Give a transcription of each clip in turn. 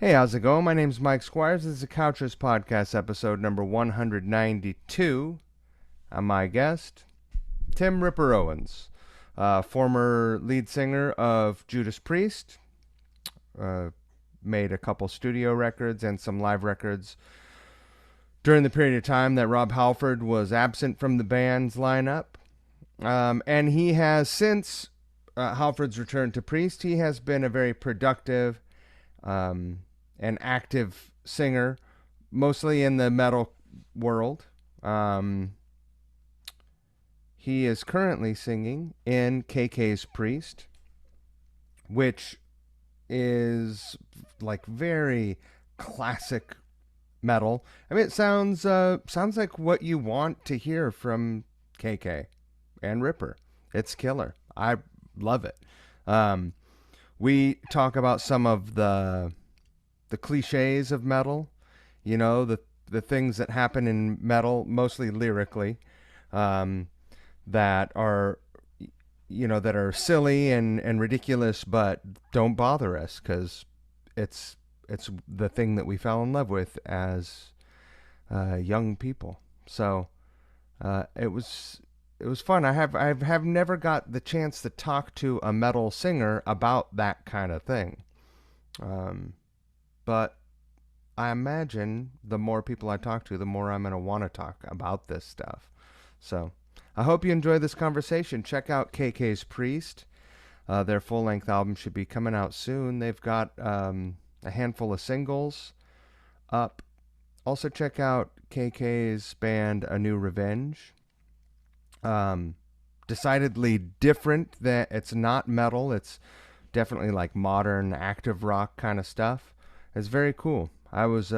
Hey, how's it going? My name's Mike Squires. This is the Couchers Podcast, episode number 192. I'm my guest, Tim Ripper Owens, former lead singer of Judas Priest, made a couple studio records and some live records during the period of time that Rob Halford was absent from the band's lineup. And he has, since Halford's return to Priest, he has been a very productive an active singer, mostly in the metal world. He is currently singing in KK's Priest, which is like very classic metal. I mean, it sounds like what you want to hear from KK and Ripper. It's killer. I love it. We talk about some of the cliches of metal, you know, the things that happen in metal, mostly lyrically, that are, you know, that are silly and ridiculous, but don't bother us because it's the thing that we fell in love with as young people. So it was fun. I have never got the chance to talk to a metal singer about that kind of thing. But I imagine the more people I talk to, the more I'm going to want to talk about this stuff. So I hope you enjoy this conversation. Check out KK's Priest. Their full-length album should be coming out soon. They've got a handful of singles up. Also check out KK's band A New Revenge. Decidedly different. That it's not metal. It's definitely like modern active rock kind of stuff. It's very cool. I was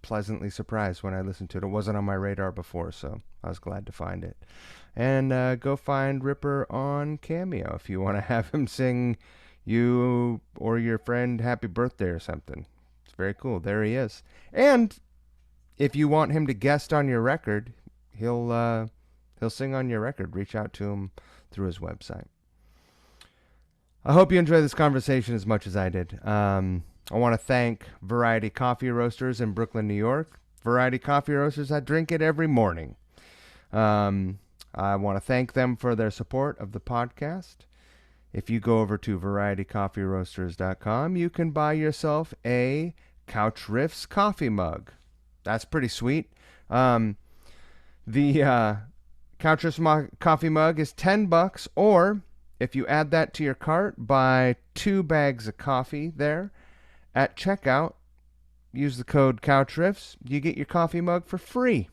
pleasantly surprised when I listened to it. It wasn't on my radar before, so I was glad to find it. And go find Ripper on Cameo if you want to have him sing you or your friend happy birthday or something. It's very cool. There he is. And if you want him to guest on your record, he'll sing on your record. Reach out to him through his website. I hope you enjoy this conversation as much as I did. I want to thank Variety Coffee Roasters in Brooklyn, New York. Variety Coffee Roasters, I drink it every morning. I want to thank them for their support of the podcast. If you go over to varietycoffeeroasters.com, you can buy yourself a Couch Riffs coffee mug. That's pretty sweet. The Couch Riffs coffee mug is $10, or if you add that to your cart, buy 2 bags of coffee there. At checkout, use the code CouchRiffs. You get your coffee mug for free.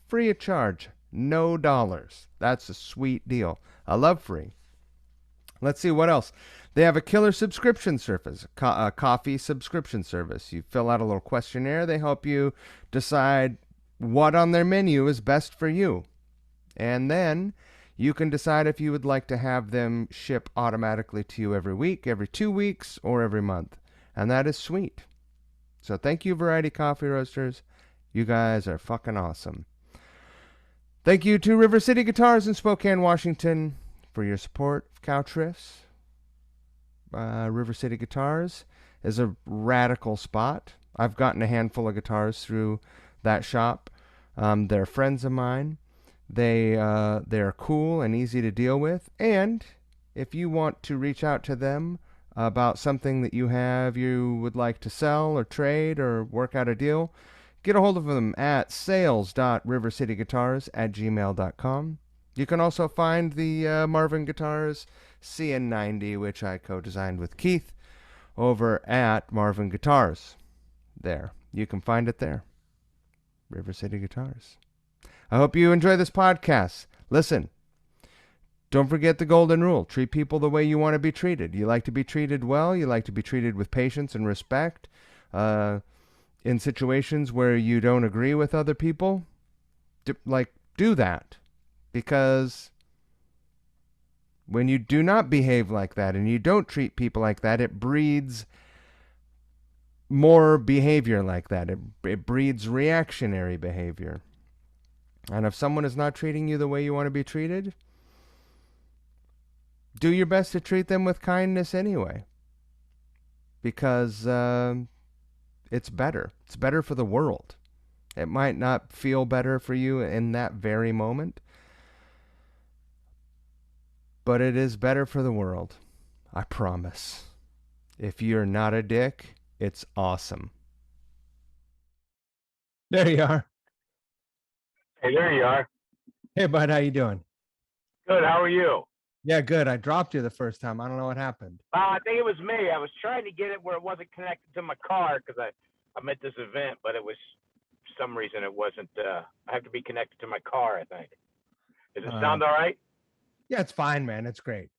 Free of charge. No dollars. That's a sweet deal. I love free. Let's see what else. They have a killer subscription service, a coffee subscription service. You fill out a little questionnaire. They help you decide what on their menu is best for you. And then you can decide if you would like to have them ship automatically to you every week, every 2 weeks, or every month. And that is sweet. So thank you, Variety Coffee Roasters. You guys are fucking awesome. Thank you to River City Guitars in Spokane, Washington for your support of Couch Riffs. River City Guitars is a radical spot. I've gotten a handful of guitars through that shop. They're friends of mine. They're cool and easy to deal with. And if you want to reach out to them about something that you would like to sell or trade or work out a deal, get a hold of them at sales.rivercityguitars@gmail.com. You can also find the Marvin Guitars CN90, which I co-designed with Keith, over at Marvin Guitars. There. You can find it there. River City Guitars. I hope you enjoy this podcast. Listen. Don't forget the golden rule. Treat people the way you want to be treated. You like to be treated well. You like to be treated with patience and respect. In situations where you don't agree with other people, do that. Because when you do not behave like that and you don't treat people like that, it breeds more behavior like that. It breeds reactionary behavior. And if someone is not treating you the way you want to be treated, do your best to treat them with kindness anyway. Because it's better. It's better for the world. It might not feel better for you in that very moment, but it is better for the world. I promise. If you're not a dick, it's awesome. There you are. Hey, there you are. Hey, bud, how you doing? Good. How are you? Yeah, good. I dropped you the first time. I don't know what happened. I think it was me. I was trying to get it where it wasn't connected to my car because I'm at this event, but it was for some reason it wasn't. I have to be connected to my car, I think. Does it sound all right? Yeah, it's fine, man. It's great.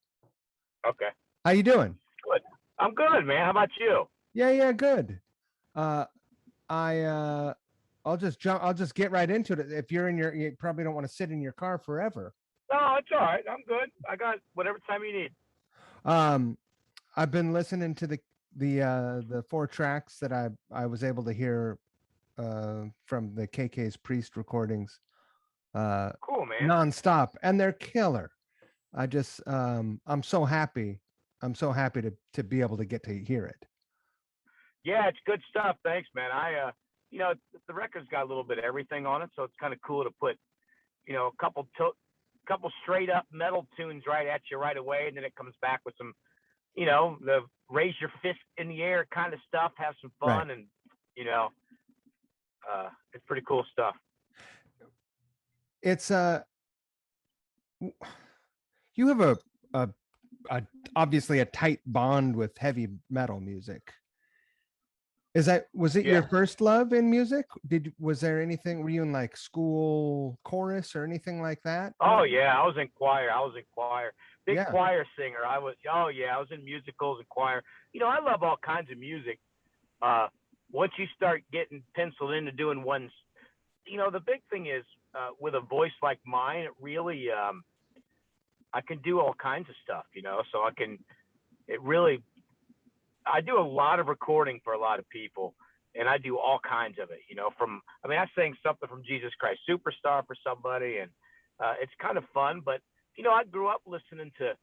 Okay. How you doing? Good. I'm good, man. How about you? Yeah, good. I'll just get right into it. If you're you probably don't want to sit in your car forever. No, it's all right. I'm good. I got whatever time you need. I've been listening to the 4 tracks that I was able to hear from the KK's Priest recordings Cool, man. nonstop, and they're killer. I'm so happy. I'm so happy to be able to get to hear it. Yeah, it's good stuff. Thanks, man. The record's got a little bit of everything on it, so it's kind of cool to put, a couple straight up metal tunes right at you right away, and then it comes back with some, the raise your fist in the air kind of stuff, have some fun, right. And it's pretty cool stuff. It's you have a obviously a tight bond with heavy metal music. Was it your first love in music? Was there anything, were you in like school chorus or anything like that? Oh yeah, I was in choir. Big choir singer. I was in musicals and choir. I love all kinds of music. Once you start getting penciled into doing ones, the big thing is with a voice like mine, it really I can do all kinds of stuff, so I do a lot of recording for a lot of people, and I do all kinds of it, I sang something from Jesus Christ Superstar for somebody, and it's kind of fun, but, I grew up listening to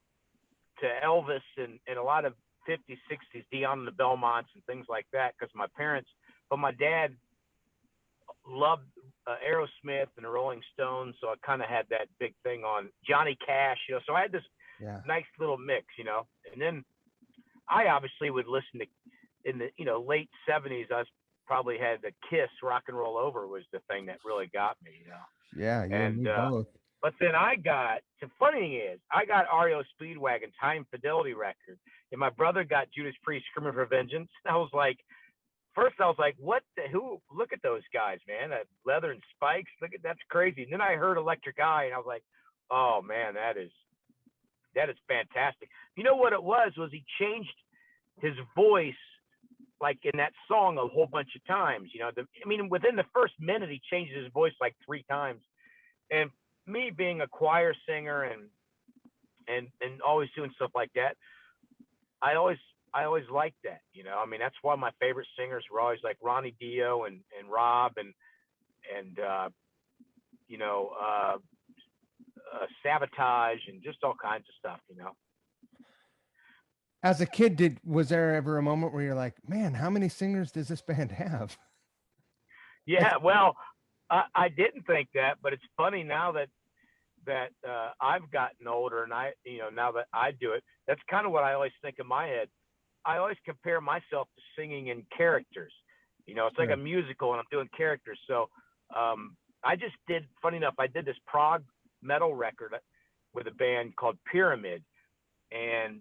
Elvis and a lot of 50s, 60s, Dion and the Belmonts and things like that, because my dad loved Aerosmith and the Rolling Stones, so I kind of had that big thing on Johnny Cash, so I had this nice little mix, and then I obviously would listen to, in the late 70s, I probably had the Kiss Rock and Roll Over was the thing that really got me, Yeah, and both. But then the funny thing is, I got REO Speedwagon's High Fidelity record, and my brother got Judas Priest Screaming for Vengeance. I was like, look at those guys, man, leather and spikes, that's crazy. And then I heard Electric Eye, and I was like, oh man, that is fantastic. You know what it was he changed his voice, like in that song, a whole bunch of times, within the first minute, he changed his voice like 3 times. And me being a choir singer and always doing stuff like that, I always liked that, that's why my favorite singers were always like Ronnie Dio and Rob and Sabotage and just all kinds of stuff, As a kid, was there ever a moment where you're like, man, how many singers does this band have? Yeah, well, I didn't think that, but it's funny now that I've gotten older and now that I do it, that's kind of what I always think in my head. I always compare myself to singing in characters. It's like a musical and I'm doing characters. So funny enough, I did this prog metal record with a band called Pyramid, and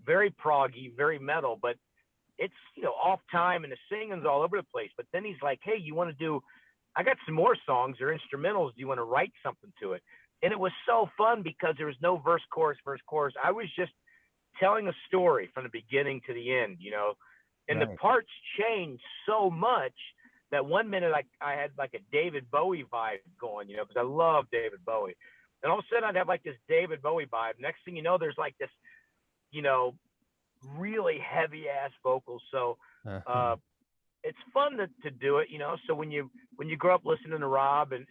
very proggy, very metal, but it's off time and the singing's all over the place. But then he's like, hey, I got some more songs or instrumentals, do you want to write something to it? And it was so fun because there was no verse chorus. I was just telling a story from the beginning to the end, and the parts changed so much that one minute I had like a David Bowie vibe going, because I love David Bowie. And all of a sudden I'd have like this David Bowie vibe. Next thing you know, there's like this, really heavy ass vocals. So it's fun to do it, So when you grow up listening to Rob and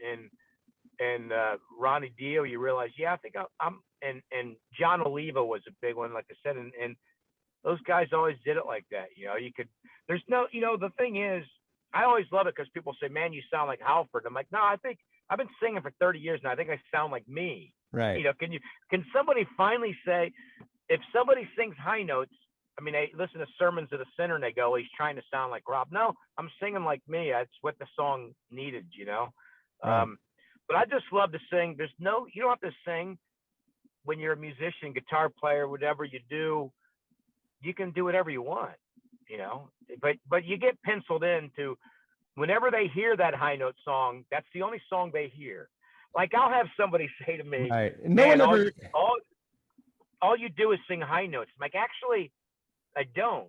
Ronnie Dio, you realize, I think I'm and John Oliva was a big one, like I said, and those guys always did it like that. You know, you could. There's no. You know, the thing is, I always love it because people say, "Man, you sound like Halford." I'm like, no, I think I've been singing for 30 years now. I think I sound like me. Right. You know, can somebody finally say, if somebody sings high notes? I mean, they listen to Sermons of the Sinner and they go, he's trying to sound like Rob. No, I'm singing like me. That's what the song needed, you know. Right. But I just love to sing. You don't have to sing when you're a musician, guitar player, whatever you do. You can do whatever you want, you know. But you get penciled into whenever they hear that high note song. That's the only song they hear. Like I'll have somebody say to me, right. No one ever. All you do is sing high notes. I'm like, actually, I don't.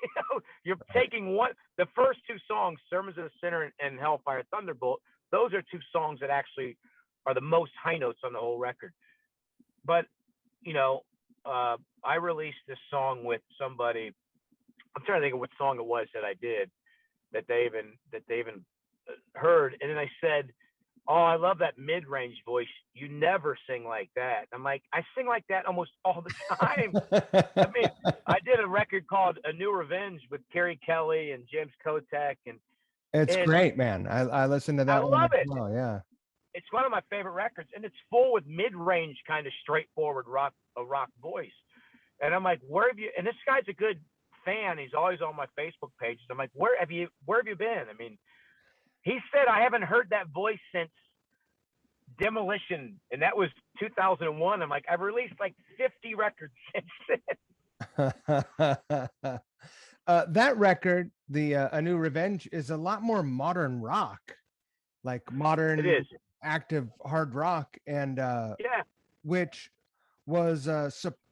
You know, you're taking the first two songs, Sermons of the Sinner and Hellfire Thunderbolt. Those are two songs that actually are the most high notes on the whole record. But, you know, I released this song with somebody. I'm trying to think of what song it was that I did that they even heard. And then I said, oh, I love that mid-range voice. You never sing like that. I'm like, I sing like that almost all the time. I mean, I did a record called A New Revenge with Kerry Kelly and James Kotek. And it's great, man. I listened to that. I love it. Well, yeah. It's one of my favorite records. And it's full with mid-range kind of straightforward rock voice. And I'm like, where have you, and this guy's a good fan. He's always on my Facebook pages. I'm like, where have you been? I mean, he said, I haven't heard that voice since Demolition, and that was 2001. I'm like, I've released like 50 records since then. That record, A New Revenge, is a lot more modern rock, like modern, it is active hard rock, and yeah, which was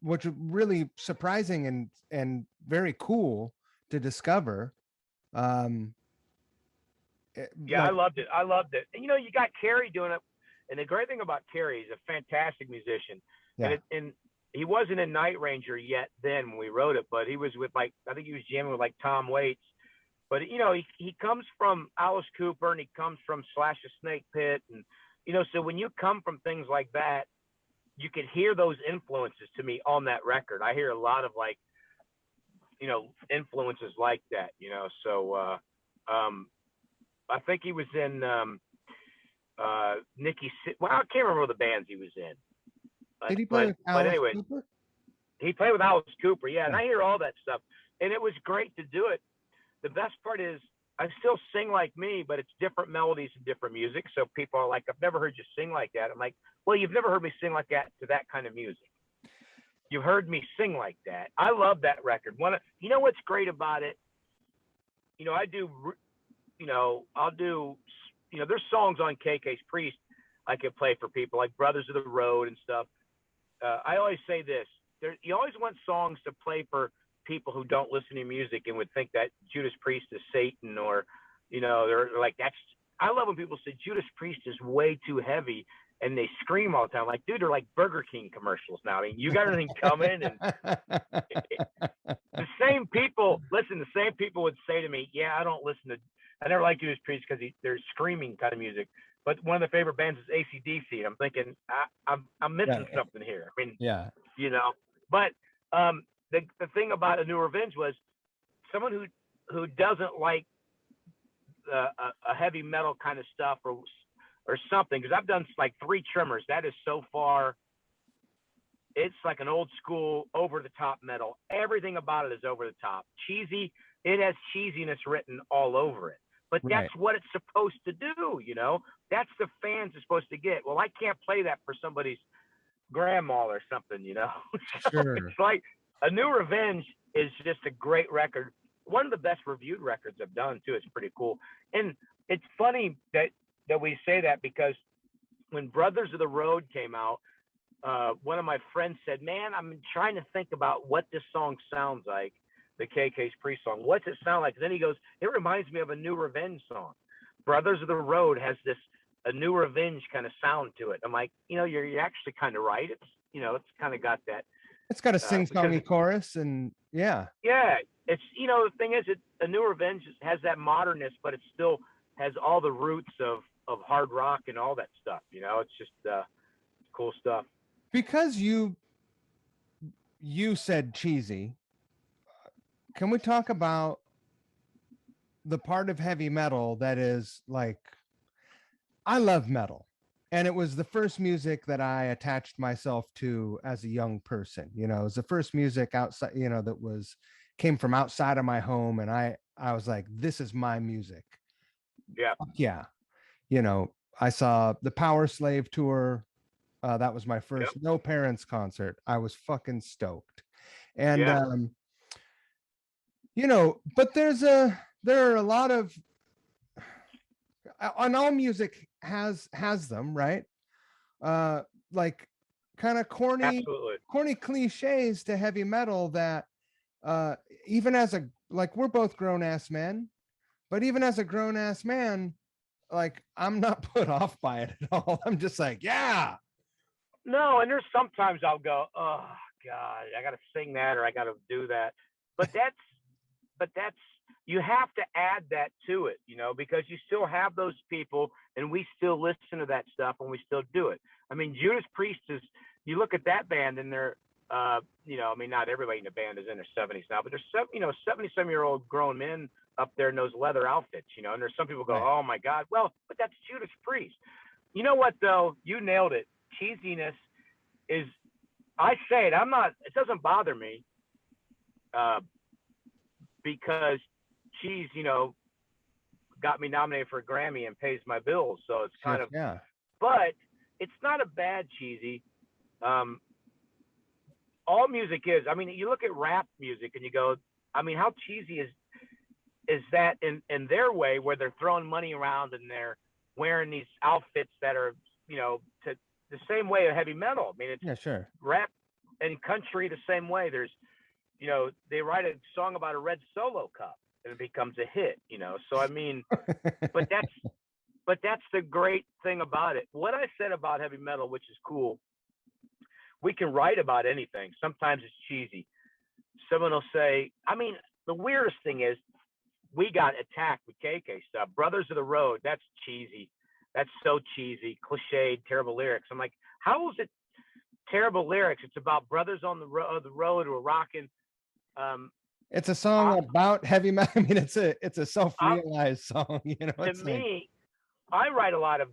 really surprising and very cool to discover. I loved it. And, you know, you got Kerry doing it. And the great thing about Kerry, he's a fantastic musician. Yeah. And he wasn't in Night Ranger yet then when we wrote it, but he was with, like, I think he was jamming with, like, Tom Waits. But, you know, he comes from Alice Cooper and he comes from Slash the Snake Pit. And, you know, so when you come from things like that, you could hear those influences to me on that record. I hear a lot of, like, you know, influences like that, you know. So I think he was in Nicky. Well, I can't remember the bands he was in. Did he play with Alice Cooper? He played with Alice Cooper, yeah. And I hear all that stuff, and it was great to do it. The best part is I still sing like me, but it's different melodies and different music. So people are like, "I've never heard you sing like that." I'm like, "Well, you've never heard me sing like that to that kind of music. You've heard me sing like that." I love that record. You know what's great about it? You know, I'll do. You know, there's songs on KK's Priest I could play for people, like Brothers of the Road and stuff. I always say this. You always want songs to play for people who don't listen to music and would think that Judas Priest is Satan, or, you know, they're like, I love when people say Judas Priest is way too heavy and they scream all the time. Like, dude, they're like Burger King commercials now. I mean, you got anything coming? And the same people would say to me, yeah, I never liked Judas Priest because they're screaming kind of music. But one of the favorite bands is AC/DC. And I'm thinking, I'm missing something here. I mean, yeah, you know. But the thing about A New Revenge was someone who doesn't like a heavy metal kind of stuff or something, because I've done like 3 Tremors. That is so far. It's like an old school over the top metal. Everything about it is over the top. Cheesy. It has cheesiness written all over it. But that's what it's supposed to do, you know? That's the fans are supposed to get. Well, I can't play that for somebody's grandma or something, you know? So sure. It's like A New Revenge is just a great record. One of the best reviewed records I've done, too. It's pretty cool. And it's funny that we say that, because when Brothers of the Road came out, one of my friends said, man, I'm trying to think about what this song sounds like. The KK's Priest song. What's it sound like? And then he goes, it reminds me of A New Revenge song. Brothers of the Road has this A New Revenge kind of sound to it. I'm like, you know, you're actually kind of right. It's, you know, it's kind of got that. It's got a sing-songy chorus, and yeah. Yeah, it's, you know, the thing is, A New Revenge has that modernness, but it still has all the roots of hard rock and all that stuff. You know, it's just cool stuff. Because you said cheesy. can we talk about the part of heavy metal that is like, I love metal. And it was the first music that I attached myself to as a young person. You know, it was the first music outside, you know, that came from outside of my home. And I was like, this is my music. Yeah. Yeah. You know, I saw the Power Slave tour. That was my first No Parents concert. I was fucking stoked. And you know, but there are a lot of, and all music has them, right? Like kind of corny cliches to heavy metal that even as a, like, we're both grown-ass men, but even as a grown-ass man, like, I'm not put off by it at all. I'm just like, yeah. No, and there's sometimes I'll go, oh God, I gotta sing that or I gotta do that. But that's you have to add that to it, you know, because you still have those people and we still listen to that stuff and we still do it. I mean, Judas Priest is, you look at that band and they're you know, I mean, not everybody in the band is in their 70s now, but there's 70-some-year-old grown men up there in those leather outfits, you know, and there's some people go, right. Oh my God, well, but that's Judas Priest. You know what though? You nailed it. Cheesiness is, I say it, it doesn't bother me because cheese, you know, got me nominated for a Grammy and pays my bills. So it's kind of, yeah. But it's not a bad cheesy. All music is. I mean, you look at rap music and you go, I mean, how cheesy is that in their way, where they're throwing money around and they're wearing these outfits that are, you know, to the same way of heavy metal. I mean, it's rap and country the same way. There's, you know, they write a song about a red Solo cup and it becomes a hit, you know? So, I mean, but that's the great thing about it. What I said about heavy metal, which is cool, we can write about anything. Sometimes it's cheesy. Someone will say, I mean, the weirdest thing is we got attacked with KK stuff. Brothers of the Road, that's cheesy. That's so cheesy, cliched, terrible lyrics. I'm like, how is it terrible lyrics? It's about brothers on the road who are rocking. It's a song about heavy metal. I mean, it's a self-realized song. You know, to me, I write a lot of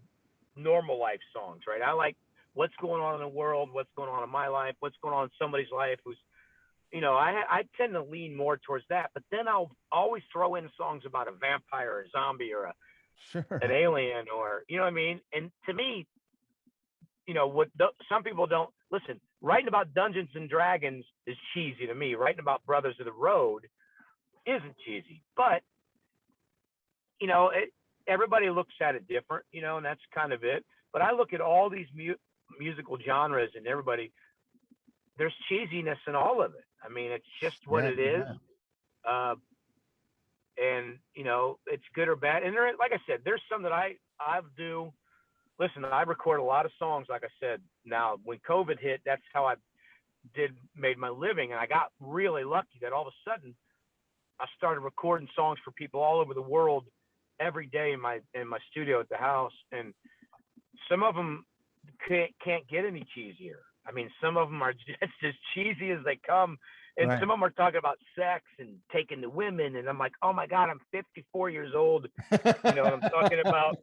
normal life songs, right? I like what's going on in the world, what's going on in my life, what's going on in somebody's life who's, you know, I tend to lean more towards that. But then I'll always throw in songs about a vampire or a zombie or an alien, or, you know what I mean? And to me, you know, some people don't listen. Writing about Dungeons and Dragons is cheesy to me. Writing about Brothers of the Road isn't cheesy, but you know, everybody looks at it different, you know, and that's kind of it. But I look at all these musical genres and everybody, there's cheesiness in all of it. I mean, it's just what it is. And, you know, it's good or bad. And there, like I said, there's some that I do. Listen, I record a lot of songs, like I said. Now, when COVID hit, that's how I made my living. And I got really lucky that all of a sudden I started recording songs for people all over the world every day in my studio at the house. And some of them can't get any cheesier. I mean, some of them are just as cheesy as they come. And some of them are talking about sex and taking the women. And I'm like, oh my God, I'm 54 years old. You know, I'm talking about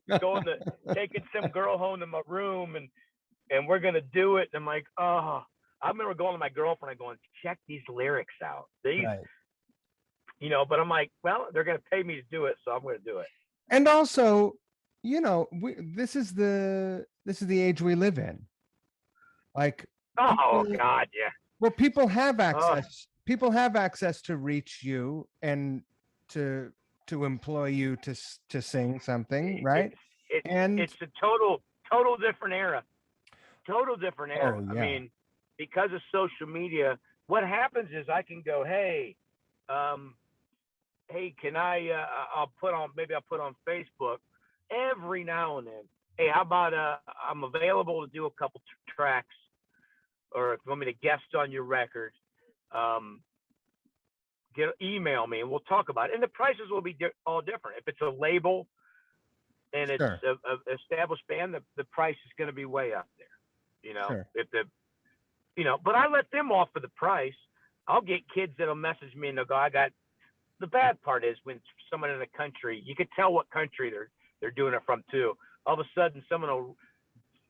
taking some girl home to my room and we're going to do it. And I'm like, oh, I remember going to my girlfriend and going, check these lyrics out. You know, but I'm like, well, they're going to pay me to do it. So I'm going to do it. And also, you know, this is the age we live in. Like, God, yeah. Well, people have access. People have access to reach you and to employ you to sing something, right? It's a total different era. Total different era. Oh, yeah. I mean, because of social media, what happens is I can go, hey, can I'll put on Facebook every now and then. Hey, how about I'm available to do a couple tracks, or if you want me to guest on your record, email me and we'll talk about it. And the prices will be all different. If it's a label and it's an established band, the price is going to be way up there. You know, but I let them offer the price. I'll get kids that'll message me and they'll go, I got the bad part is when someone in a country, you could tell what country they're doing it from too. All of a sudden, someone will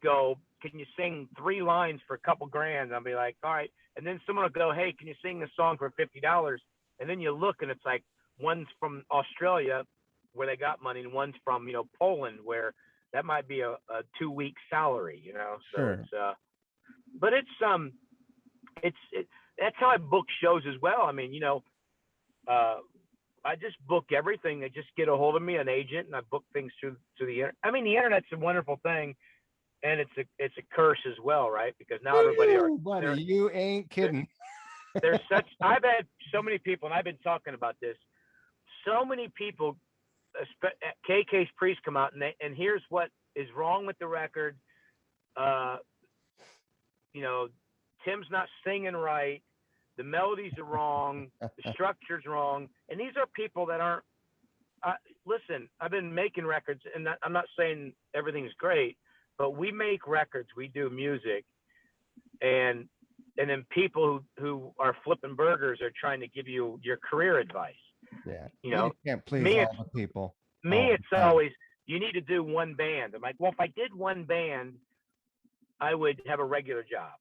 go, "Can you sing 3 lines for a couple grand?" I'll be like, "All right." And then someone will go, "Hey, can you sing this song for $50?" And then you look, and it's like one's from Australia, where they got money, and one's from Poland, where that might be a 2-week salary. So Sure. it's but that's how I book shows as well. I mean, I just book everything. They just get a hold of me, an agent, and I book things through the internet. I mean, the internet's a wonderful thing, and it's a curse as well, right? Because now everybody buddy, you ain't kidding. I've had so many people, and I've been talking about this. So many people, KK's Priest, come out, and here's what is wrong with the record. Tim's not singing right. The melodies are wrong. The structure's wrong. And these are people that aren't. Listen, I've been making records, and I'm not saying everything's great, but we make records. We do music, and then people who are flipping burgers are trying to give you your career advice. Yeah, you can't please all the people. It's always, you need to do one band. I'm like, well, if I did one band, I would have a regular job,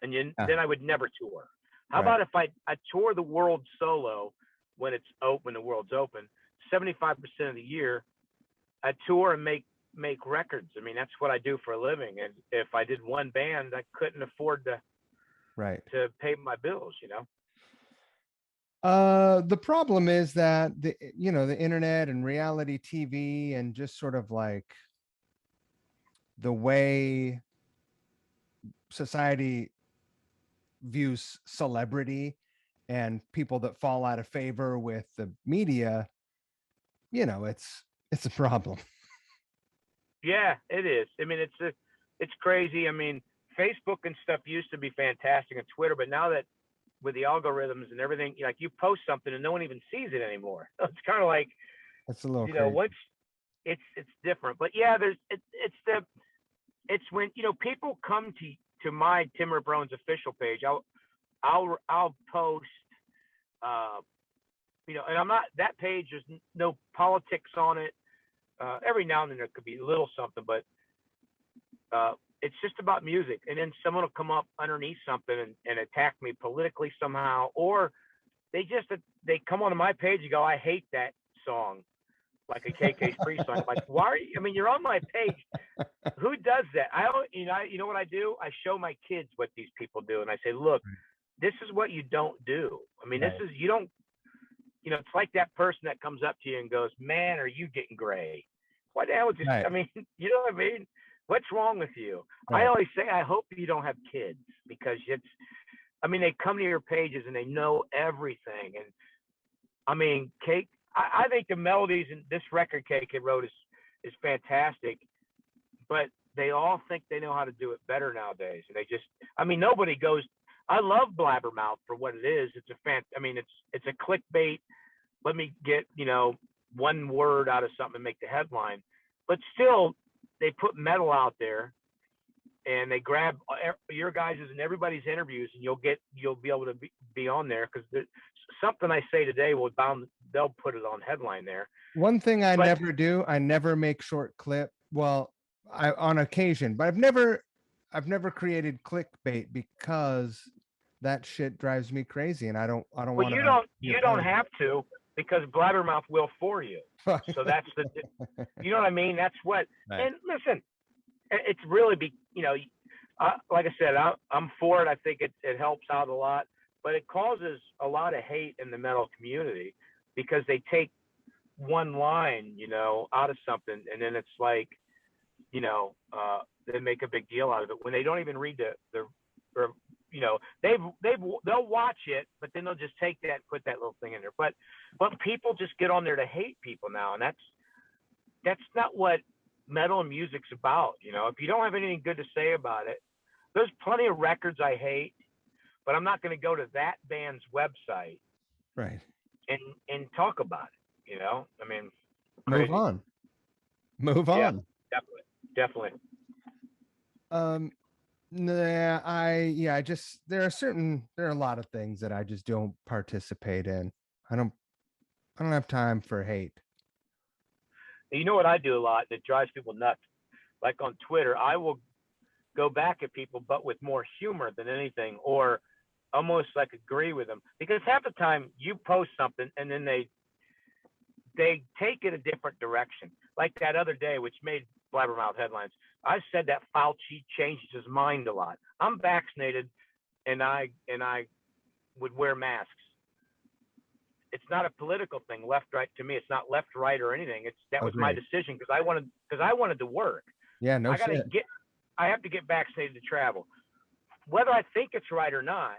and then I would never tour. How about if I tour the world solo when the world's open, 75% of the year, I tour and make records. I mean, that's what I do for a living. And if I did one band, I couldn't afford to pay my bills, The problem is that the internet and reality TV and just sort of like the way society views celebrity and people that fall out of favor with the media, it's a problem. Yeah, it is. I mean, it's crazy. I mean, Facebook and stuff used to be fantastic, and Twitter, but now that with the algorithms and everything, like you post something and no one even sees it anymore. It's kind of like, it's a little, crazy. It's different. But yeah, it's when people come to my Tim Brown's official page. I'll post, and I'm not, that page. There's no politics on it. Every now and then there could be a little something, but it's just about music. And then someone will come up underneath something and attack me politically somehow, or they come onto my page and go, "I hate that song," like a KK's Priest song. I'm like, why are you? I mean, you're on my page. Who does that? You know what I do? I show my kids what these people do, and I say, "Look, this is what you don't do." I mean, this is, you don't. It's like that person that comes up to you and goes, "Man, are you getting gray?" Why the hell would you? I mean, you know what I mean? What's wrong with you? I always say, I hope you don't have kids, because they come to your pages and they know everything. And I mean, I think the melodies in this record KK wrote is fantastic, but they all think they know how to do it better nowadays. And they just, nobody goes, I love Blabbermouth for what it is. It's it's a clickbait. Let me get, one word out of something and make the headline. But still, they put metal out there, and they grab your guys' and everybody's interviews, and you'll be able to be on there, because something I say today they'll put it on headline there. One thing I never do, I never make short clip. Well, on occasion, but I've never created clickbait, because that shit drives me crazy, and I don't want to. You don't have to, because Blabbermouth will for you. So that's you know what I mean? That's what. Right. And listen, it's really like I said, I'm for it. I think it helps out a lot, but it causes a lot of hate in the metal community, because they take one line, out of something, and then it's like, they make a big deal out of it when they don't even read they'll watch it, but then they'll just take that and put that little thing in there. But people just get on there to hate people now, and that's not what metal and music's about. If you don't have anything good to say about it, there's plenty of records I hate, but I'm not going to go to that band's website, right, and talk about it. Crazy. Move on. Yeah, definitely. There are a lot of things that I just don't participate in. I don't I don't have time for hate. You know what I do a lot that drives people nuts? Like on Twitter, I will go back at people, but with more humor than anything, or almost like agree with them. Because half the time you post something and then they take it a different direction. Like that other day, which made blabbermouth headlines. I said that Fauci changed his mind a lot. I'm vaccinated, and I would wear masks. It's not a political thing, left right to me. It's not left right or anything. That was my Agreed. decision because I wanted to work. Yeah, no I got to shit. get I have to get vaccinated to travel. Whether I think it's right or not,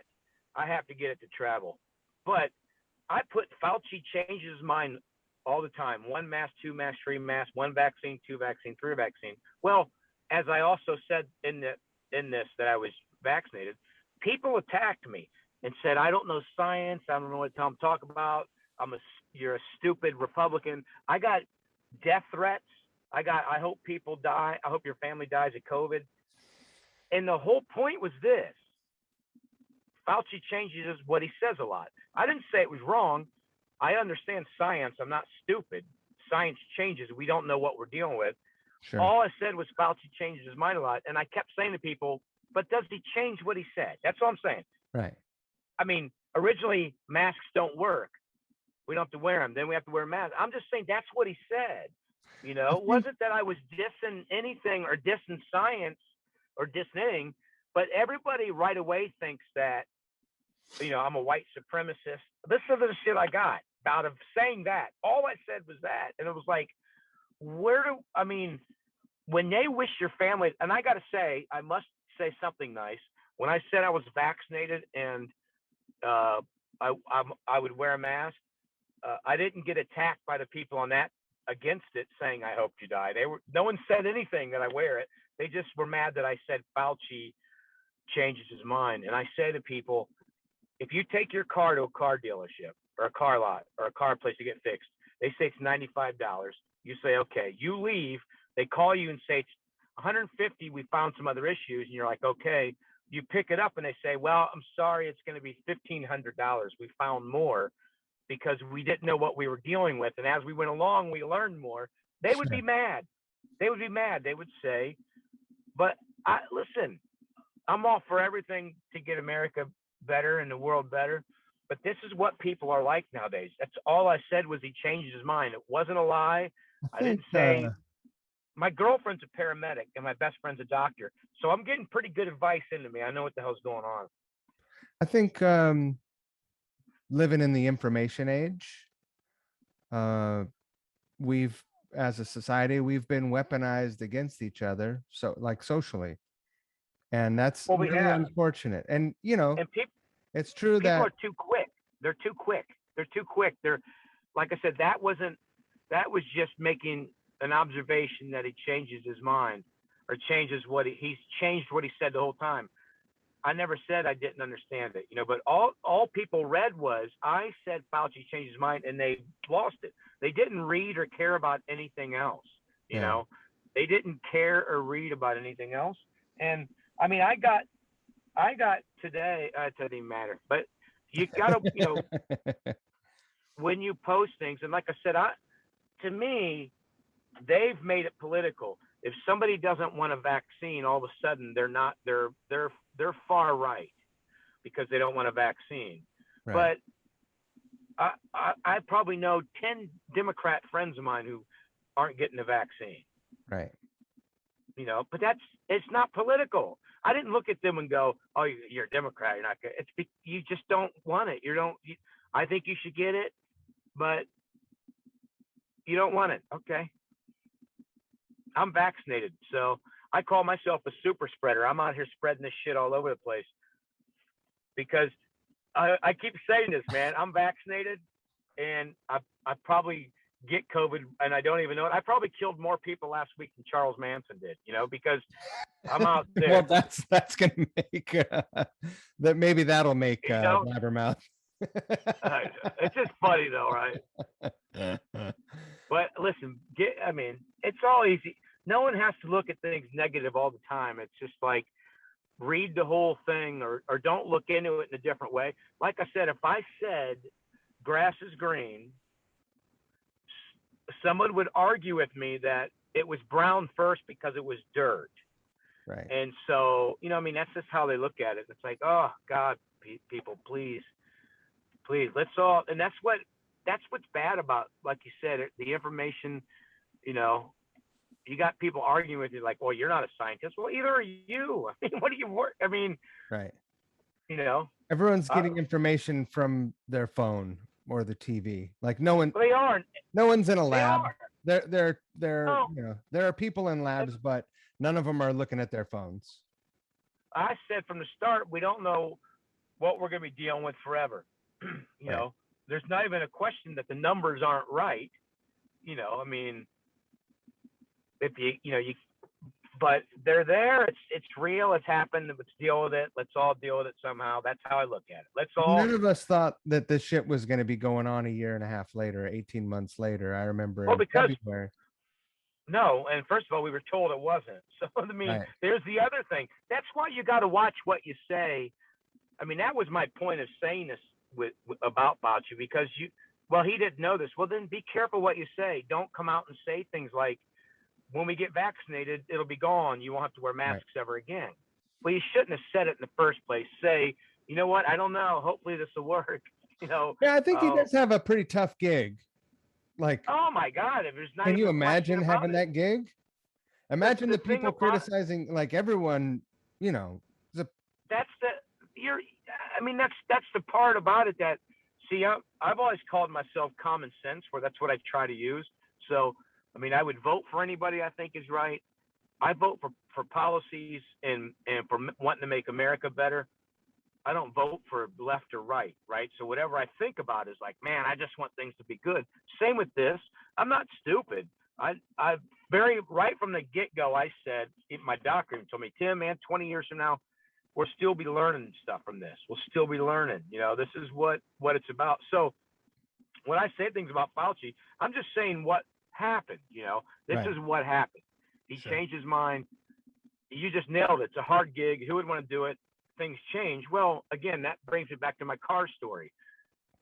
I have to get it to travel. But I put Fauci changes his mind all the time. One mask, two masks, three masks, one vaccine, two vaccine, three vaccine. Well, as I also said in this that I was vaccinated, people attacked me and said I don't know science. I don't know what I'm talking about. You're a stupid Republican. I got death threats. I hope people die. I hope your family dies of COVID. And the whole point was this: Fauci changes what he says a lot. I didn't say it was wrong. I understand science. I'm not stupid. Science changes. We don't know what we're dealing with. Sure. All I said was Fauci changes his mind a lot. And I kept saying to people, but does he change what he said? That's all I'm saying. Right. I mean, originally masks don't work. We don't have to wear them. Then we have to wear masks. I'm just saying that's what he said. You know, it wasn't that I was dissing anything or dissing science or dissing anything, but everybody right away thinks that, you know, I'm a white supremacist. Listen to the shit I got out of saying that. All I said was that. And it was like, when they wish your family, and I got to say, I must say something nice. When I said I was vaccinated and I would wear a mask, I didn't get attacked by the people on that against it saying I hope you die. No one said anything that I wear it. They just were mad that I said Fauci changes his mind. And I say to people, if you take your car to a car dealership or a car lot or a car place to get fixed, they say it's $95. You say, okay, you leave. They call you and say it's 150. We found some other issues. And you're like, okay. You pick it up and they say, well, I'm sorry, it's going to be $1,500. We found more because we didn't know what we were dealing with. And as we went along, we learned more. They would be mad. They would be mad. They would say, but listen, I'm all for everything to get America better and the world better. But this is what people are like nowadays. That's all I said was he changed his mind. It wasn't a lie. I didn't say my girlfriend's a paramedic and my best friend's a doctor. So I'm getting pretty good advice into me. I know what the hell's going on. I think living in the information age, we've, as a society, we've been weaponized against each other. So like socially. And that's really unfortunate. And, you know, and it's true people that are too quick. They're too quick. They're too quick. They're, like I said, that was just making an observation that he changes his mind or changes he's changed what he said the whole time. I never said I didn't understand it, you know, but all people read was I said Fauci changed his mind and they lost it. They didn't read or care about anything else. You know, they didn't care or read about anything else. And I mean, I got today, it doesn't even matter, but you gotta, you know, when you post things, and like I said, to me, they've made it political. If somebody doesn't want a vaccine, all of a sudden they're far right because they don't want a vaccine. Right. But I probably know 10 Democrat friends of mine who aren't getting the vaccine. Right. You know, but it's not political. I didn't look at them and go, "Oh, you're a Democrat. You're not good." You just don't want it. I think you should get it, but you don't want it. Okay. I'm vaccinated, so I call myself a super spreader. I'm out here spreading this shit all over the place because I keep saying this, man. I'm vaccinated, and I probably get COVID, and I don't even know it. I probably killed more people last week than Charles Manson did, you know, because I'm out there. Well, that's gonna make that maybe that'll make Blabbermouth. It's just funny though, right? But listen, it's all easy. No one has to look at things negative all the time. It's just like read the whole thing or don't look into it in a different way. Like I said, if I said grass is green someone would argue with me that it was brown first because it was dirt. Right. And so, I mean, that's just how they look at it. It's like, oh God, people, please, let's all, and that's what's bad about, like you said, the information, you got people arguing with you like, well, you're not a scientist. Well, either are you. I mean, what do you work? I mean, Right. Everyone's getting information from their phone or the TV. Like no one, they are. No one's in a They lab. are. There, Oh, there are people in labs, but none of them are looking at their phones. I said from the start, we don't know what we're going to be dealing with forever. Right. There's not even a question that the numbers aren't right. I mean, if but they're there. It's real. It's happened. Let's deal with it. Let's all deal with it somehow. That's how I look at it. Let's all. None of us thought that this shit was going to be going on a year and a half later, 18 months later. I remember in February. No, and first of all, we were told it wasn't. So I mean, right. There's the other thing. That's why you got to watch what you say. I mean, that was my point of saying this about Fauci, because he didn't know this. Well, then be careful what you say. Don't come out and say things like, when we get vaccinated, it'll be gone. You won't have to wear masks ever again. Well, you shouldn't have said it in the first place. Say, you know what? I don't know. Hopefully this will work. Yeah, I think he does have a pretty tough gig. Like, oh my God, if there's not. Can you imagine having that gig? Imagine the people criticizing, like everyone. That's the part about it that, see, I've always called myself common sense, where that's what I try to use. So, I mean, I would vote for anybody I think is right. I vote for policies and for wanting to make America better. I don't vote for left or right, right? So whatever I think about is like, man, I just want things to be good. Same with this. I'm not stupid. I very right from the get-go, I said, even my doctor told me, Tim, man, 20 years from now, we'll still be learning stuff from this. We'll still be learning. This is what it's about. So when I say things about Fauci, I'm just saying what happened. This is what happened. He changed his mind. You just nailed it. It's a hard gig. Who would want to do it? Things change. Well, again, that brings it back to my car story.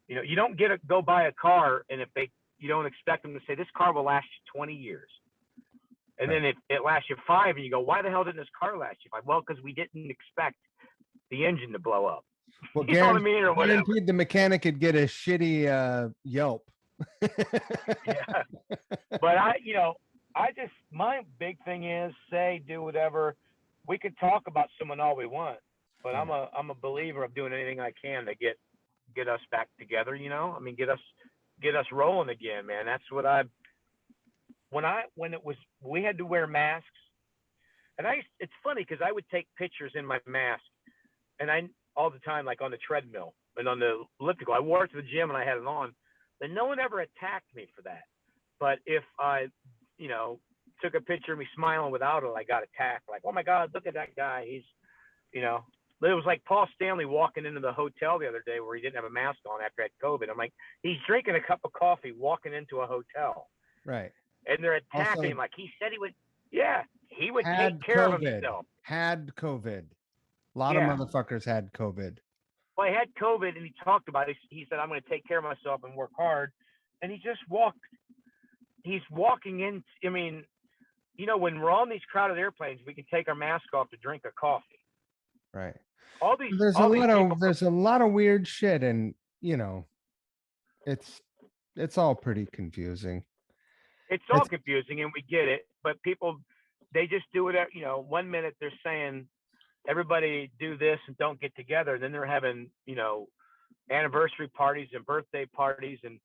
You don't go buy a car, and you don't expect them to say this car will last you 20 years, and then it lasts you 5, and you go, why the hell didn't this car last you 5? Well, because we didn't expect the engine to blow up. Well, you know what I mean, or whatever. Guaranteed the mechanic could get a shitty Yelp. Yeah, but my big thing is do whatever. We could talk about someone all we want, but I'm a believer of doing anything I can to get us back together. I mean, get us rolling again, man. That's what when we had to wear masks, and it's funny because I would take pictures in my mask, and all the time, like on the treadmill and on the elliptical. I wore it to the gym and I had it on, and no one ever attacked me for that. But if I, took a picture of me smiling without it, I got attacked. Like, oh my God, look at that guy. He's, it was like Paul Stanley walking into the hotel the other day where he didn't have a mask on after he had COVID. I'm like, he's drinking a cup of coffee, walking into a hotel. Right. And they're attacking him. Like he said he would, he would take care of himself. Had COVID. A lot of motherfuckers had COVID. Well, he had COVID and he talked about it. He said, I'm going to take care of myself and work hard. And he just walked. He's walking in. I mean, when we're on these crowded airplanes, we can take our mask off to drink a coffee. Right. There's a lot of weird shit, and it's all pretty confusing. It's all confusing, and we get it. But people, they just do it. 1 minute they're saying everybody do this and don't get together. And then they're having, anniversary parties and birthday parties. And,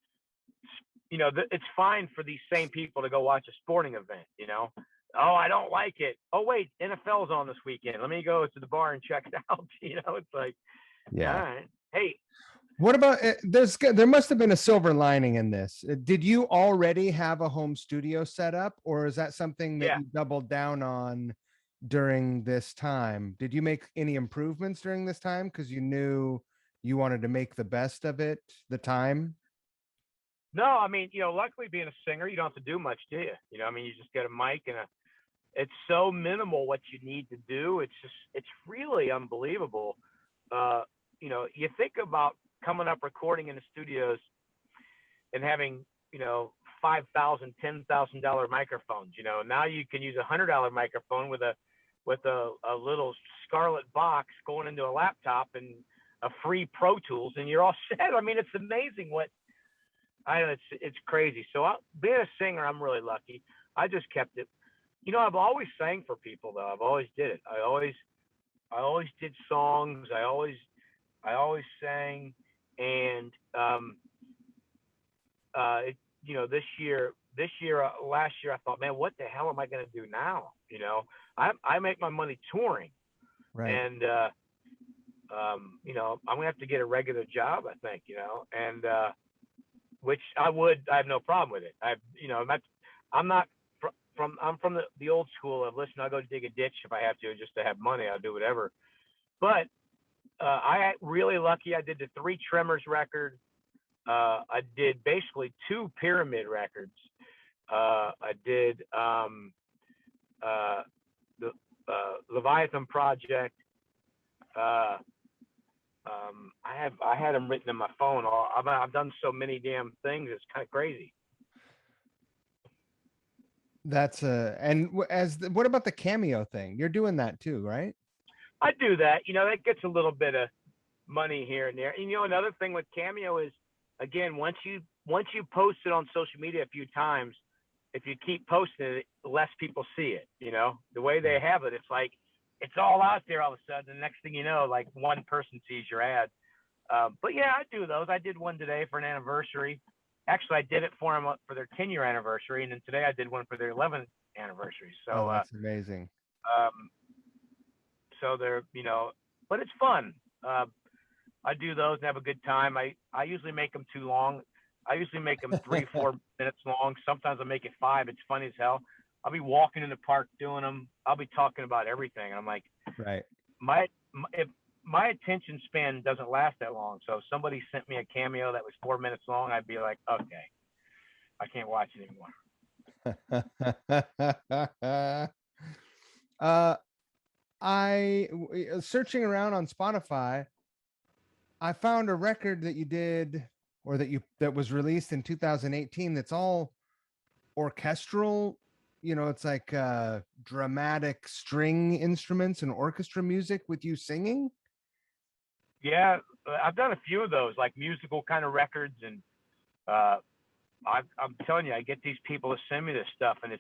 it's fine for these same people to go watch a sporting event, Oh, I don't like it. Oh, wait, NFL's on this weekend. Let me go to the bar and check it out. It's like, yeah. All right. Hey. What about, there must have been a silver lining in this. Did you already have a home studio set up, or is that something that you doubled down on during this time? Did you make any improvements during this time because you knew you wanted to make the best of it, the time? No, I mean, luckily being a singer, you don't have to do much, do you? I mean, you just get a mic and it's so minimal what you need to do. It's really unbelievable. You think about coming up recording in the studios and having, $5,000, $10,000 microphones. You know, now you can use $100 microphone with a little Scarlett box going into a laptop and a free Pro Tools, and you're all set. I mean, it's amazing what it's crazy. So being a singer, I'm really lucky. I just kept it. You know, I've always sang for people though. I've always did it. I always did songs. I always sang, and you know, last year, I thought, man, what the hell am I going to do now? You know, I make my money touring, Right. and you know, I'm gonna have to get a regular job, I think, you know, and which I have no problem with it. You know, I'm from the old school of, listen, I'll go dig a ditch if I have to, just to have money. I'll do whatever. But I really lucky. I did the 3 Tremors record. I did basically 2 Pyramid records. I did the Leviathan Project. I had them written in my phone. I've done so many damn things. It's kind of crazy. That's what about the cameo thing? You're doing that too, right? I do that. You know, that gets a little bit of money here and there. And you know, another thing with cameo is, again, once you post it on social media a few times, if you keep posting it, less people see it. You know, the way they have it, it's like it's all out there all of a sudden. The next thing you know, like one person sees your ad. But yeah, I do those. I did one today for an anniversary. Actually, I did it for them for their 10-year anniversary, and then today I did one for their 11th anniversary. So that's amazing. So they're, you know, but it's fun. I do those and have a good time. I usually make them too long. I usually make them 3-4 minutes long. Sometimes I make it 5. It's funny as hell. I'll be walking in the park doing them. I'll be talking about everything. And I'm like, right. If my attention span doesn't last that long. So if somebody sent me a cameo that was 4 minutes long, I'd be like, okay, I can't watch it anymore. I searching around on Spotify, I found a record that you did, or that was released in 2018. That's all orchestral. You know, it's like dramatic string instruments and orchestra music with you singing. Yeah, I've done a few of those, like musical kind of records, and I'm telling you, I get these people to send me this stuff, and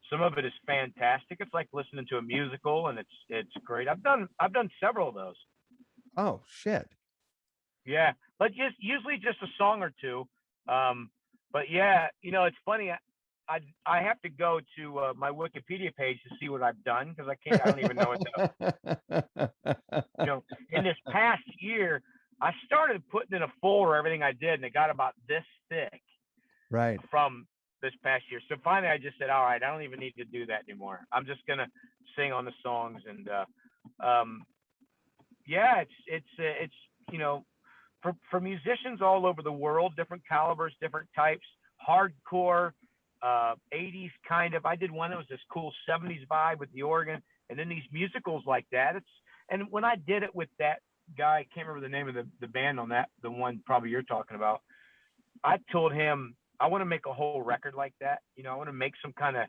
some of it is fantastic. It's like listening to a musical, and it's great. I've done several of those. Oh shit. Yeah, but usually just a song or two. But yeah, you know, it's funny. I have to go to my Wikipedia page to see what I've done, because I don't even know it. You know, in this past year, I started putting in a folder everything I did, and it got about this thick. Right. From this past year. So finally, I just said, all right, I don't even need to do that anymore. I'm just gonna sing on the songs, and yeah, it's you know, for musicians all over the world, different calibers, different types, hardcore, 80s kind of. I did one that was this cool 70s vibe with the organ, and then these musicals like that. And when I did it with that guy, I can't remember the name of the band on that, the one probably you're talking about, I told him, I want to make a whole record like that. You know, I want to make some kind of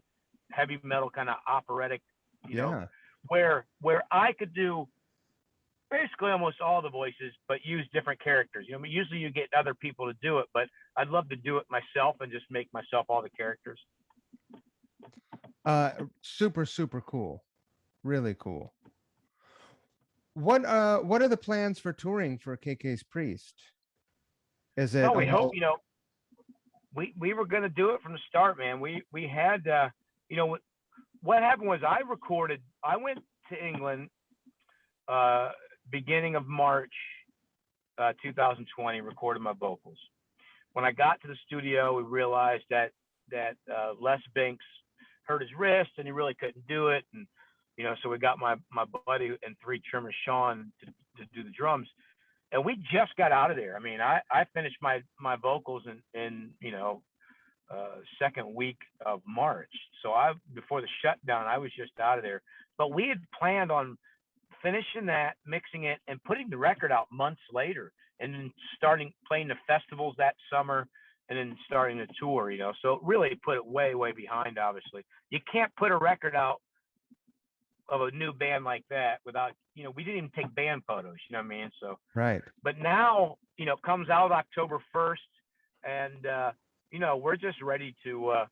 heavy metal, kind of operatic, you know, where I could do basically almost all the voices, but use different characters. You know, usually you get other people to do it, but I'd love to do it myself and just make myself all the characters. Super, super cool. Really cool. What are the plans for touring for KK's Priest? Is it? Oh, we hope, you know, we were going to do it from the start, man. We had, you know, what happened was I went to England beginning of March 2020, recorded my vocals. When I got to the studio, we realized that Les Binks hurt his wrist and he really couldn't do it. And, you know, so we got my buddy and 3 Tremors, Sean, to do the drums. And we just got out of there. I mean, I finished my vocals in you know, second week of March. So before the shutdown, I was just out of there. But we had planned on finishing that, mixing it, and putting the record out months later, and then starting playing the festivals that summer. and then starting to tour, you know. So it really put it way, way behind, obviously. You can't put a record out of a new band like that without, you know, we didn't even take band photos, you know what I mean? So, Right. but now, you know, it comes out October 1st, and, you know, we're just ready to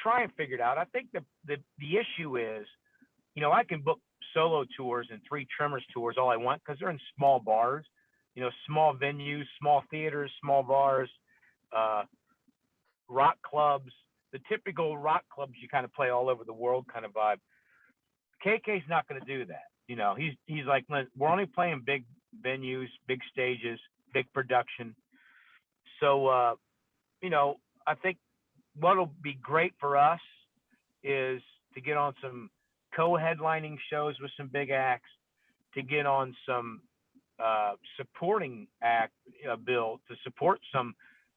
try and figure it out. I think the issue is, you know, I can book solo tours and 3 Tremors tours all I want because they're in small bars, you know, small venues, small theaters, small bars, rock clubs, the typical rock clubs you kind of play all over the world kind of vibe. KK's not going to do that. You know, he's like, we're only playing big venues, big stages, big production. So, you know, I think what'll be great for us is to get on some co-headlining shows with some big acts, to get on some supporting act bill to support some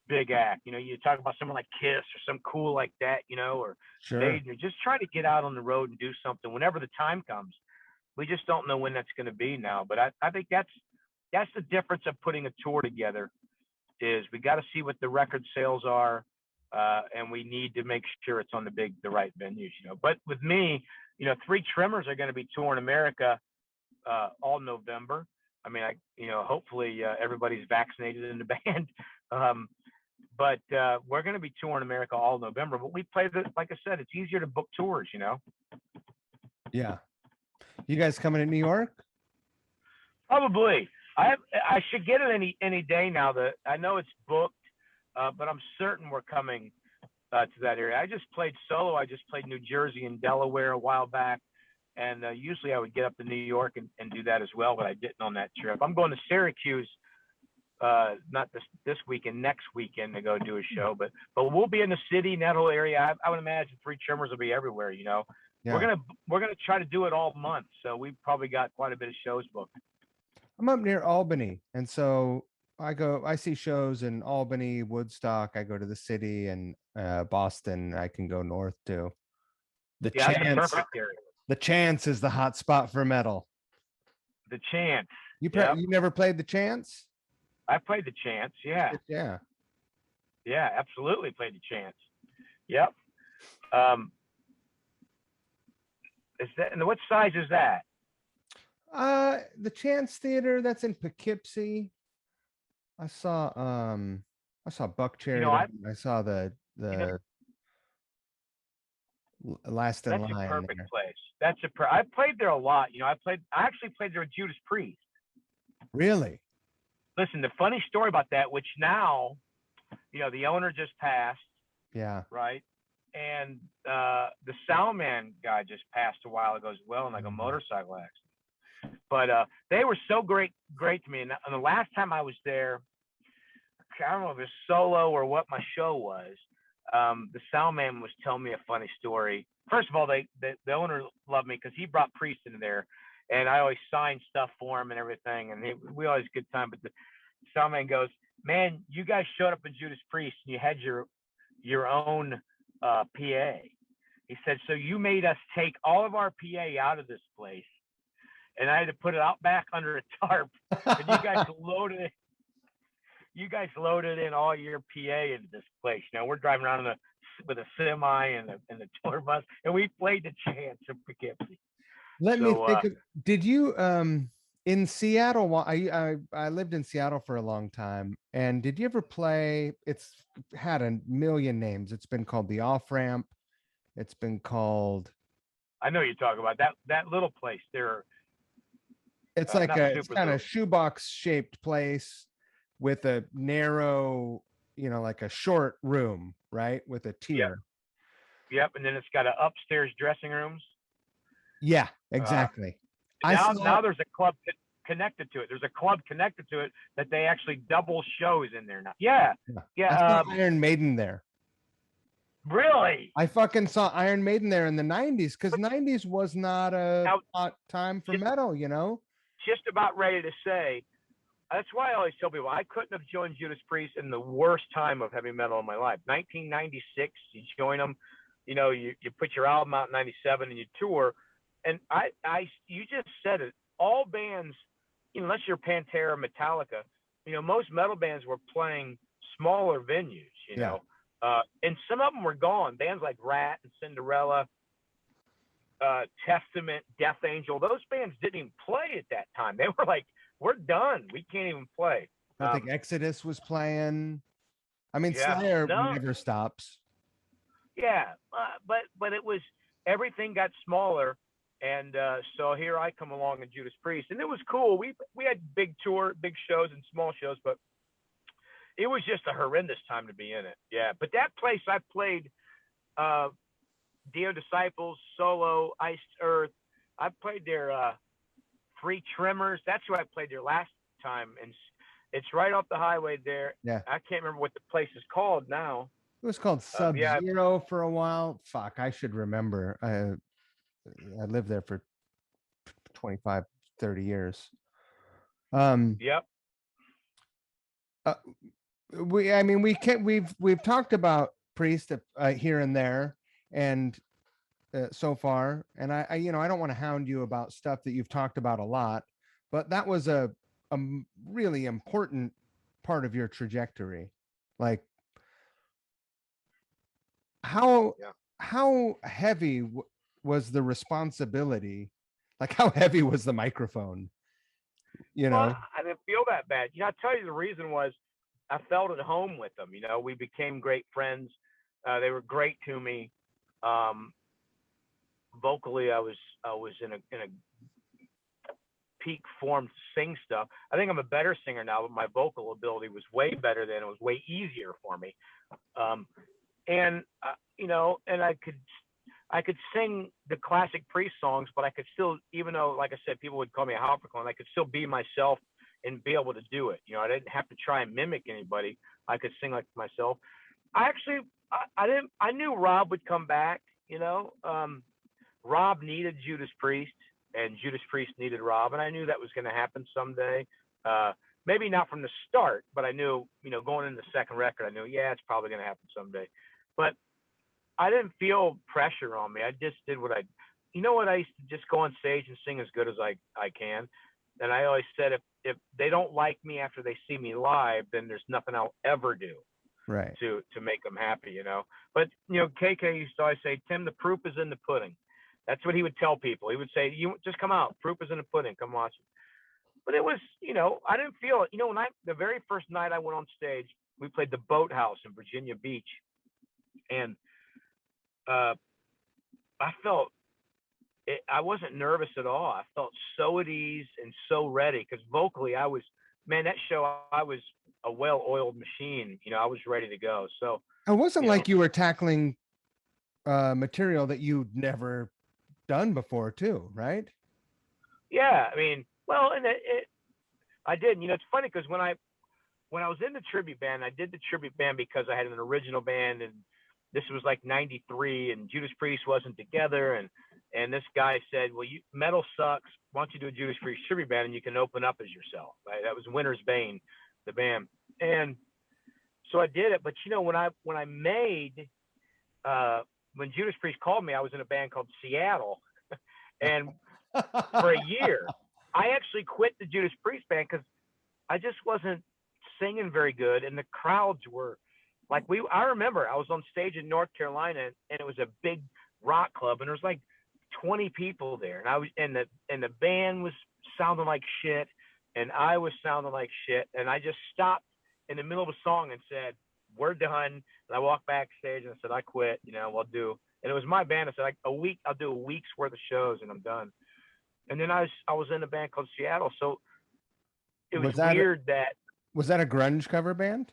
big act. You know, you talk about someone like Kiss or some cool like that, you know, or Sure. Maiden, or just try to get out on the road and do something whenever the time comes. We just don't know when that's going to be now. But I think that's the difference of putting a tour together, is we got to see what the record sales are, and we need to make sure it's on the right venues, you know. But with me, you know, 3 Tremors are going to be touring America all November. I mean, you know, hopefully everybody's vaccinated in the band. But we're going to be touring America all November. But we play like I said, it's easier to book tours, you know. Yeah. You guys coming to New York? Probably. I should get it any day now. That I know it's booked, but I'm certain we're coming to that area. I just played solo. I just played New Jersey and Delaware a while back. And usually I would get up to New York and do that as well, but I didn't on that trip. I'm going to Syracuse, not this weekend, next weekend to go do a show. But we'll be in the city, in that whole area. I would imagine 3 Tremors will be everywhere. You know, Yeah. we're gonna try to do it all month. So we've probably got quite a bit of shows booked. I'm up near Albany, and so I see shows in Albany, Woodstock. I go to the city, and Boston. I can go north too. That's a perfect area. The Chance is the hot spot for metal. The Chance. You never played the Chance? I played the Chance. Yeah. Yeah. Yeah, absolutely played the Chance. Yep. Is that, and what size is that? The Chance Theater, that's in Poughkeepsie. I saw Buckcherry. You know, I saw the Last in That's Line. a perfect there. place. I played there a lot. You know, I actually played there with Judas Priest. Really? Listen, the funny story about that, which now, you know, the owner just passed. Yeah. Right. And the sound man guy just passed a while ago as well in like a motorcycle accident. But they were so great to me. And the last time I was there, I don't know if it was solo or what my show was. The sound man was telling me a funny story. First of all, the owner loved me because he brought Priest into there, and I always signed stuff for him and everything, and we always had a good time. But the sound man goes, "Man, you guys showed up in Judas Priest and you had your own PA." He said, "So you made us take all of our PA out of this place, and I had to put it out back under a tarp, and you guys loaded it." You guys loaded in all your PA into this place. You know, we're driving around with a semi and the tour bus, and we played the Chance in Poughkeepsie. Let me think. Did you in Seattle? I lived in Seattle for a long time, and did you ever play? It's had a million names. It's been called the Off Ramp. It's been called. I know you're talking about that little place there. It's like it's kind of shoebox shaped place with a narrow, you know, like a short room, right, with a tier. Yep, and then it's got upstairs dressing rooms. Yeah, exactly. Now there's a club connected to it. There's a club connected to it that they actually double shows in there now. Yeah. I saw Iron Maiden there. Really? I fucking saw Iron Maiden there in the 90s, because 90s was not a hot time for metal, you know? Just about ready to say, that's why I always tell people I couldn't have joined Judas Priest in the worst time of heavy metal in my life. 1996, you join them, you know, you put your album out in 97 and you tour. And you just said it, all bands, unless you're Pantera or Metallica, you know, most metal bands were playing smaller venues, you know. And some of them were gone. Bands like Rat and Cinderella, Testament, Death Angel, those bands didn't even play at that time. They were like, we're done. We can't even play. I think Exodus was playing. I mean, Yeah, Slayer no, never stops. yeah, but it was, everything got smaller, and so here I come along in Judas Priest, and it was cool. We had big shows and small shows, but it was just a horrendous time to be in it. Yeah, but that place I played, Dio Disciples, Solo, Iced Earth. I played their Free Tremors. That's who I played there last time, and it's right off the highway there. Yeah, I can't remember what the place is called now. it was called Sub-Zero for a while. Fuck, I should remember. I lived there for 25, 30 years. Yep. We've talked about Priest here and there, and so far, and I don't want to hound you about stuff that you've talked about a lot, but that was a really important part of your trajectory. Like, how heavy was the responsibility? Like, how heavy was the microphone? You know, well, I didn't feel that bad. I'll tell you the reason was I felt at home with them. We became great friends. They were great to me. Vocally, I was in a peak form to sing stuff. I think I'm a better singer now, but my vocal ability was way better then. It was way easier for me. And I could sing the classic Priest songs, but I could still, even though, like I said, people would call me a harpicon, I could still be myself and be able to do it. I didn't have to try and mimic anybody. I could sing like myself. I knew Rob would come back. Rob needed Judas Priest, and Judas Priest needed Rob, and I knew that was going to happen someday. Maybe not from the start, but I knew, going into the second record, I knew, it's probably going to happen someday. But I didn't feel pressure on me. I just did what I used to just go on stage and sing as good as I can. And I always said, if they don't like me after they see me live, then there's nothing I'll ever do right to make them happy, But, KK used to always say, Tim, the proof is in the pudding. That's what he would tell people. He would say, you just come out. Proof is in the pudding. Come watch it. But it was, I didn't feel it. When the very first night I went on stage, we played the Boathouse in Virginia Beach. And I felt it, I wasn't nervous at all. I felt so at ease and so ready, because vocally that show, I was a well-oiled machine. I was ready to go. So it wasn't like you were tackling material that you'd never done before too, right? Yeah, well, and I did. It's funny because when I was in the tribute band, I did the tribute band because I had an original band, and this was like '93, and Judas Priest wasn't together, and this guy said, well, metal sucks. Why don't you do a Judas Priest tribute band, and you can open up as yourself, right? That was Winter's Bane, the band. And so I did it. But when Judas Priest called me, I was in a band called Seattle. And for a year, I actually quit the Judas Priest band because I just wasn't singing very good. And the crowds were like, I remember I was on stage in North Carolina, and it was a big rock club, and there was like 20 people there. And the band was sounding like shit, and I was sounding like shit. And I just stopped in the middle of a song and said, we're done. And I walked backstage and I said, I quit, and it was my band. I said, I'll do a week's worth of shows and I'm done. And then I was in a band called Seattle. So it was weird was that a grunge cover band?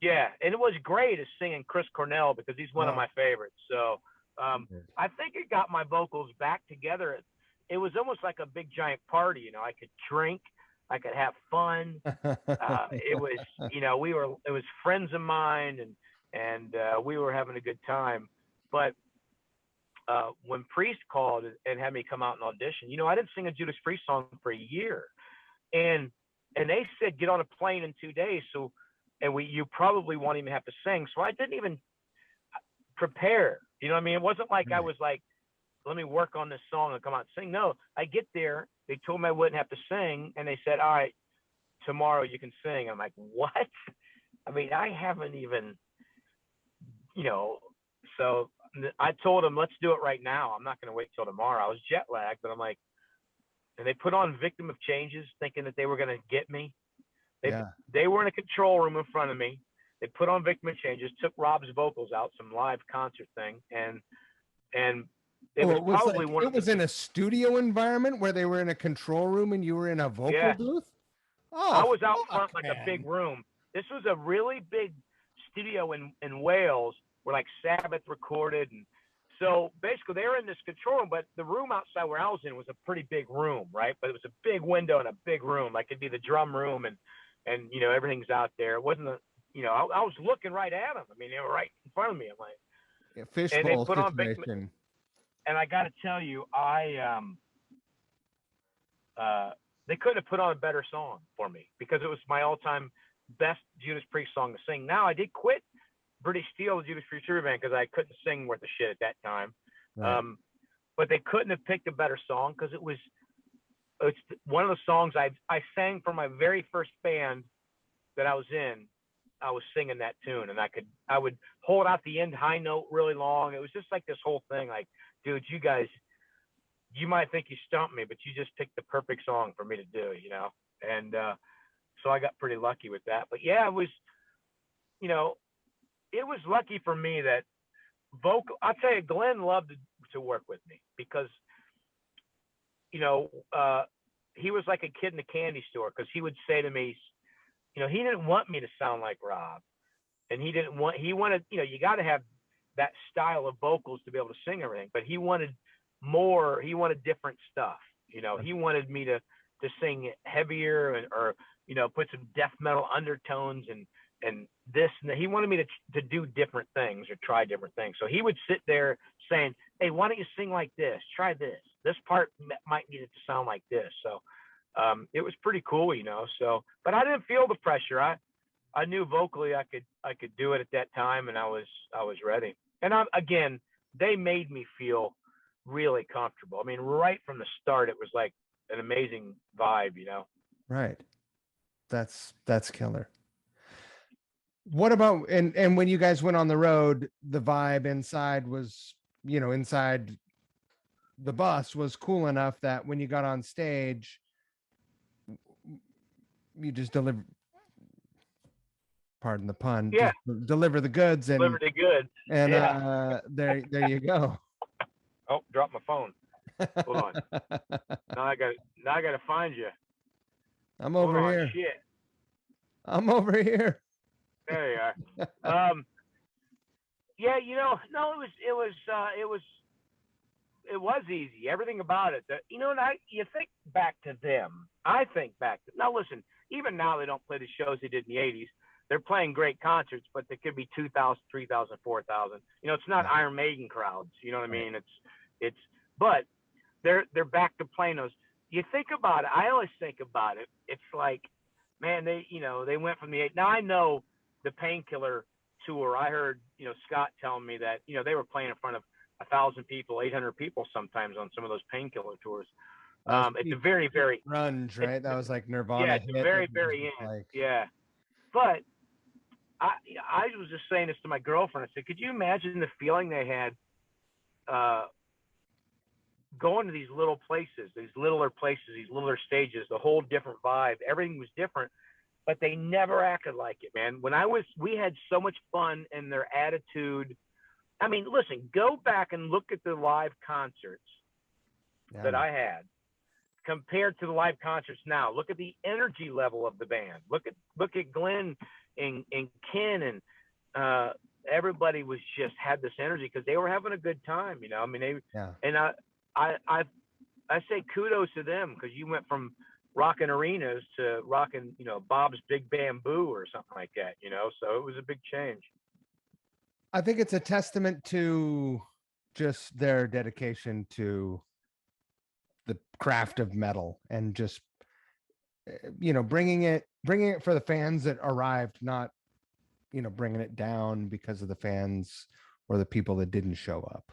Yeah. And it was great as singing Chris Cornell, because he's one of my favorites. So I think it got my vocals back together. It was almost like a big giant party. I could drink, I could have fun. It was, it was friends of mine, and we were having a good time. But when Priest called and had me come out and audition, I didn't sing a Judas Priest song for a year, and they said, get on a plane in 2 days. So, you probably won't even have to sing. So I didn't even prepare. It wasn't like I was like, let me work on this song and come out and sing. No, I get there. They told me I wouldn't have to sing, and they said, all right, tomorrow you can sing. I'm like, what? I haven't even you know, so I told them, let's do it right now. I'm not going to wait till tomorrow. I was jet lagged, but I'm like, and they put on Victim of Changes thinking that they were going to get me. They were in a control room in front of me. They put on Victim of Changes, took Rob's vocals out, some live concert thing, and it was probably like, it was in a studio environment where they were in a control room and you were in a vocal booth. Oh, I was out front like a big room. This was a really big studio in Wales where like Sabbath recorded, and so basically they were in this control room, but the room outside where I was in was a pretty big room, right? But it was a big window and a big room, like it'd be the drum room, and you know, everything's out there. It wasn't a, you know, I was looking right at them. I mean, they were right in front of me. I'm like, fishbowl situation. And I got to tell you, they couldn't have put on a better song for me because it was my all-time best Judas Priest song to sing. Now, I did quit British Steel, the Judas Priest tribute band, because I couldn't sing worth a shit at that time. Right. But they couldn't have picked a better song because it's one of the songs I sang for my very first band that I was in. I was singing that tune, and I would hold out the end high note really long. It was just like this whole thing, like, dude, you guys, you might think you stumped me, but you just picked the perfect song for me to do, you know? And so I got pretty lucky with that. But yeah, it was, you know, it was lucky for me that I'll tell you, Glenn loved to work with me because, you know, he was like a kid in a candy store because he would say to me, you know, he didn't want me to sound like Rob, and he wanted, you know, you got to have that style of vocals to be able to sing everything, but he wanted more, he wanted different stuff. You know, he wanted me to sing heavier or, you know, put some death metal undertones and this, and he wanted me to do different things or try different things. So he would sit there saying, hey, why don't you sing like this? Try this. This part might need it to sound like this. So it was pretty cool, you know. So, but I didn't feel the pressure. I knew vocally I could do it at that time, and I was ready. And again, they made me feel really comfortable. I mean, right from the start, it was like an amazing vibe, you know. Right. That's killer. What about and when you guys went on the road, the vibe inside was, you know, inside the bus was cool enough that when you got on stage, you just deliver, pardon the pun, just deliver the goods and deliver the goods. And there you go. Oh, dropped my phone. Hold on. Now I gotta find you. I'm over here. Shit. I'm over here. There you are. Yeah, you know, no, it was easy. Everything about it. You know, and you think back to them. I think back to, now listen, even now they don't play the shows they did in the 80s. They're playing great concerts, but they could be 2,000, 3,000, 4,000. You know, it's not Iron Maiden crowds. You know what I mean? But they're back to playing those. You think about it. I always think about it. It's like, man, they went from the 8. Now I know the Painkiller tour. I heard, you know, Scott telling me that, you know, they were playing in front of 1,000 people, 800 people sometimes on some of those Painkiller tours. It's a very, very grunge, right? That was like Nirvana. Yeah, it's a very, very end. Like... Yeah, but I was just saying this to my girlfriend. I said, could you imagine the feeling they had going to these little places, these littler stages, the whole different vibe. Everything was different, but they never acted like it, man. We had so much fun, and their attitude. I mean, listen, go back and look at the live concerts that I had compared to the live concerts now. Look at the energy level of the band. Look at Glenn and Ken, and everybody was just had this energy because they were having a good time, you know. I mean, and I say kudos to them because you went from rocking arenas to rocking, you know, Bob's Big Bamboo or something like that, you know. So it was a big change. I think it's a testament to just their dedication to the craft of metal and just, you know, bringing it for the fans that arrived, not, you know, bringing it down because of the fans or the people that didn't show up.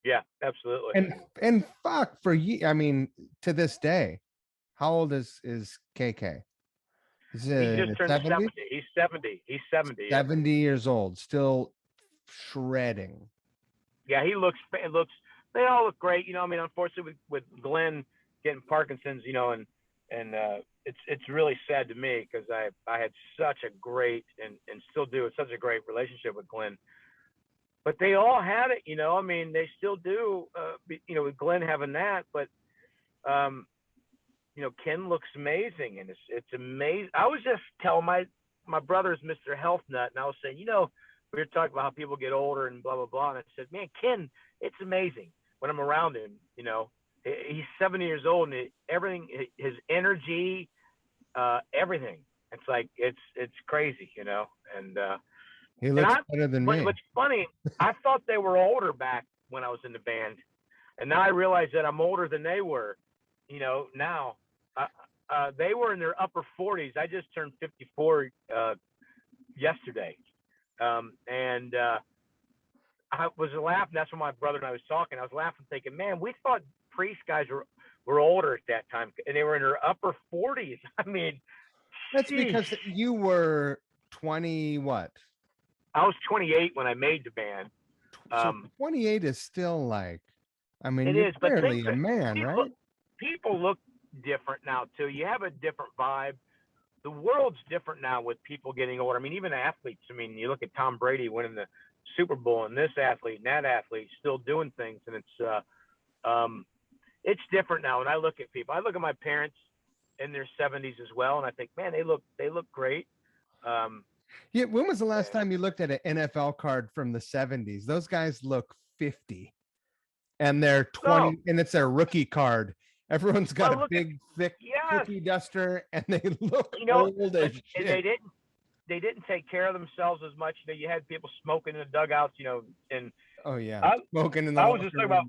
Yeah, absolutely. And fuck for you. I mean, to this day, how old is KK? He just turned 70. He's 70. He's 70. 70 years old, still shredding. Yeah, it looks. They all look great. I mean, unfortunately, with Glenn getting Parkinson's, and it's really sad to me because I had such a great and still do such a great relationship with Glenn. But they all had it, I mean, they still do, with Glenn having that. But Ken looks amazing, and it's amazing. I was just telling my brother's Mr. Health Nut, and I was saying, we were talking about how people get older and blah blah blah, and I said, man, Ken, it's amazing when I'm around him. He's 70 years old, and everything, his energy, everything. It's like it's crazy, and he looks better than me. What's funny, I thought they were older back when I was in the band, and now I realize that I'm older than they were. Now they were in their upper 40s. I just turned 54 yesterday, and I was laughing. That's when my brother and I was talking. I was laughing, thinking, man, we thought Priest guys were older at that time, and they were in their upper 40s. I mean, that's because you were 20 what? I was 28 when I made the band. So 28 is still like, I mean, it you're is, barely a man, right? People look different now too. You have a different vibe. The world's different now with people getting older. I mean, even athletes. I mean, you look at Tom Brady winning the Super Bowl, and this athlete and that athlete still doing things, and it's different now. And I look at people. I look at my parents in their 70s as well, and I think, man, they look great. Yeah. When was the last time you looked at an NFL card from the 70s? Those guys look 50, and they're 20, and it's their rookie card. Everyone's got a big, thick cookie duster, and they look old as shit. They didn't take care of themselves as much. You had people smoking in the dugouts, and smoking in the. I was just talking about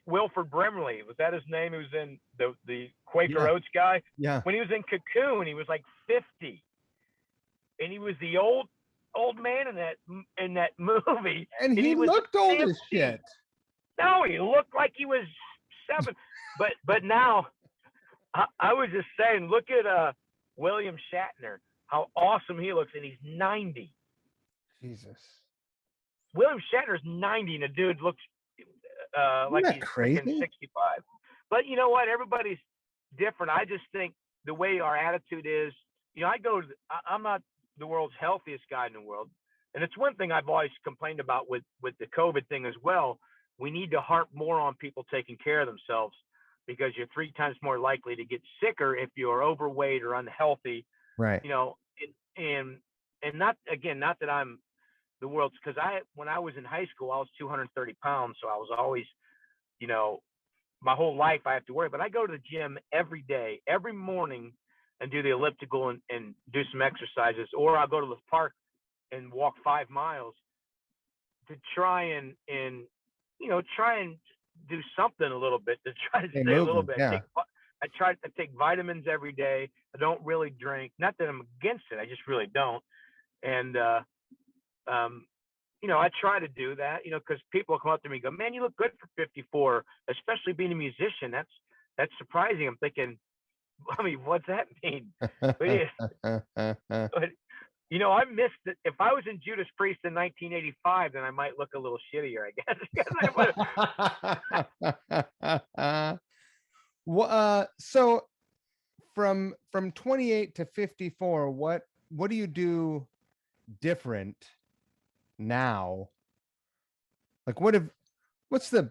Wilford Brimley. Was that his name? He was in the Quaker Oats guy. Yeah. When he was in Cocoon, he was like 50, and he was the old man in that movie. And he looked old as shit. No, he looked like he was 7. But now, I was just saying, look at William Shatner. How awesome he looks, and he's 90. Jesus. William Shatner's 90, and the dude looks like he's freaking 65. But you know what? Everybody's different. I just think the way our attitude is, I'm not the world's healthiest guy in the world. And it's one thing I've always complained about with the COVID thing as well. We need to harp more on people taking care of themselves, because you're 3 times more likely to get sicker if you're overweight or unhealthy. Right. And not that I'm the world's, because when I was in high school, I was 230 pounds. So I was always, my whole life I have to worry, but I go to the gym every day, every morning, and do the elliptical and do some exercises, or I'll go to the park and walk 5 miles to try and do something a little bit to try to stay a little bit. Yeah. I try to take vitamins every day. I don't really drink. Not that I'm against it. I just really don't. And, I try to do that, because people come up to me and go, man, you look good for 54, especially being a musician. That's surprising. I'm thinking, I mean, what's that mean? But I missed it. If I was in Judas Priest in 1985, then I might look a little shittier, I guess. Well, so from 28 to 54, what do you do different now? Like, what's the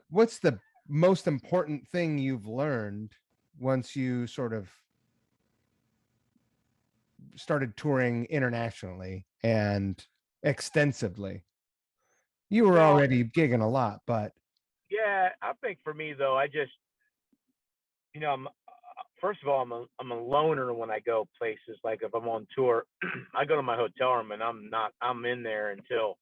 most important thing you've learned once you sort of started touring internationally and extensively? You were already gigging a lot, but yeah, I think for me though, I just, first of all, I'm a loner when I go places. Like if I'm on tour, I go to my hotel room and I'm in there until,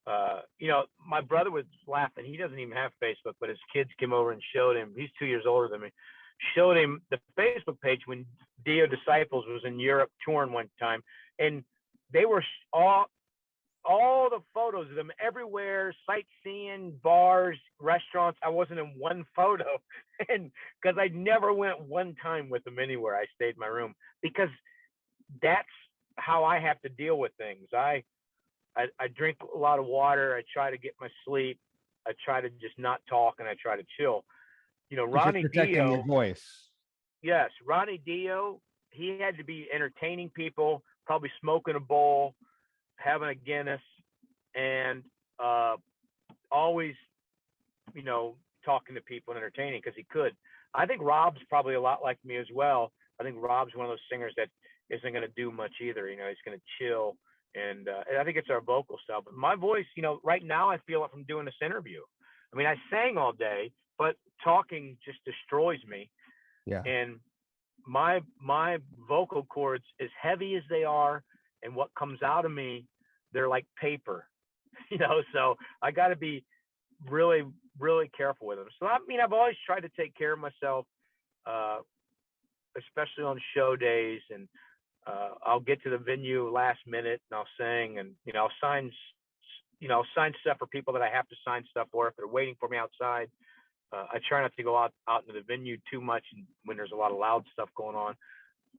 my brother was laughing. He doesn't even have Facebook, but his kids came over and showed him. He's 2 years older than me. Showed him the Facebook page when Dio Disciples was in Europe touring one time, and they were all the photos of them everywhere, sightseeing, bars, restaurants. I wasn't in one photo, and because I never went one time with them anywhere. I stayed in my room because that's how I have to deal with things. I drink a lot of water. I try to get my sleep. I try to just not talk, and I try to chill. You know, You're just Ronnie protecting your Dio, voice. yes, Ronnie Dio, he had to be entertaining people, probably smoking a bowl, having a Guinness, and always, you know, talking to people and entertaining because he could. I think Rob's probably a lot like me as well. I think Rob's one of those singers that isn't going to do much either. You know, he's going to chill. And I think it's our vocal style. But my voice, you know, right now I feel it from doing this interview. I mean, I sang all day, but talking just destroys me. Yeah. And my vocal cords, as heavy as they are, and what comes out of me, they're like paper. You know, so I got to be really, really careful with them. So I mean, I've always tried to take care of myself, uh, especially on show days, and I'll get to the venue last minute and I'll sing, and you know, I'll sign stuff for people that I have to sign stuff for if they're waiting for me outside. I try not to go out into the venue too much when there's a lot of loud stuff going on.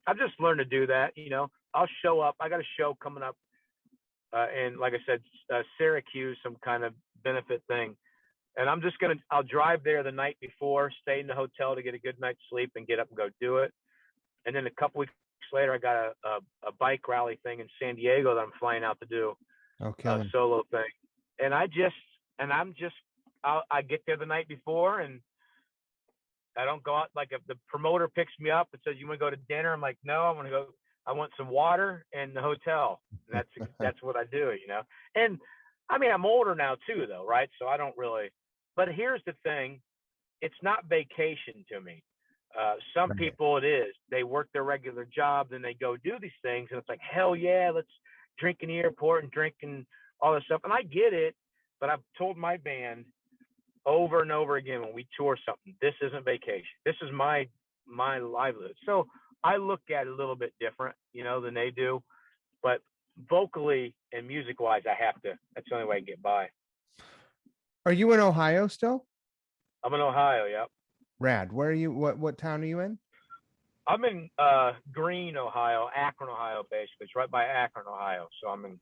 I've just learned to do that. You know, I'll show up. I got a show coming up, and like I said, Syracuse, some kind of benefit thing. And I'll drive there the night before, stay in the hotel to get a good night's sleep, and get up and go do it. And then a couple weeks later, I got a bike rally thing in San Diego that I'm flying out to do, a solo thing. And I get there the night before, and I don't go out. Like if the promoter picks me up and says, "You want to go to dinner?" I'm like, "No, I want to go. I want some water and the hotel." And that's what I do, you know. And I mean, I'm older now too, though, right? So I don't really. But here's the thing: it's not vacation to me. Some people it is. They work their regular job, then they go do these things, and it's like, hell yeah, let's drink in the airport and drink and all this stuff. And I get it, but I've told my band over and over again when we tour something, this isn't vacation. This is my livelihood. So I look at it a little bit different, you know, than they do. But vocally and music wise, I have to. That's the only way I can get by. Are you in Ohio still? I'm in Ohio. Yep. Rad. Where are you? What town are you in? I'm in Greene, Ohio, Akron, Ohio, basically. It's right by Akron, Ohio. So I'm in.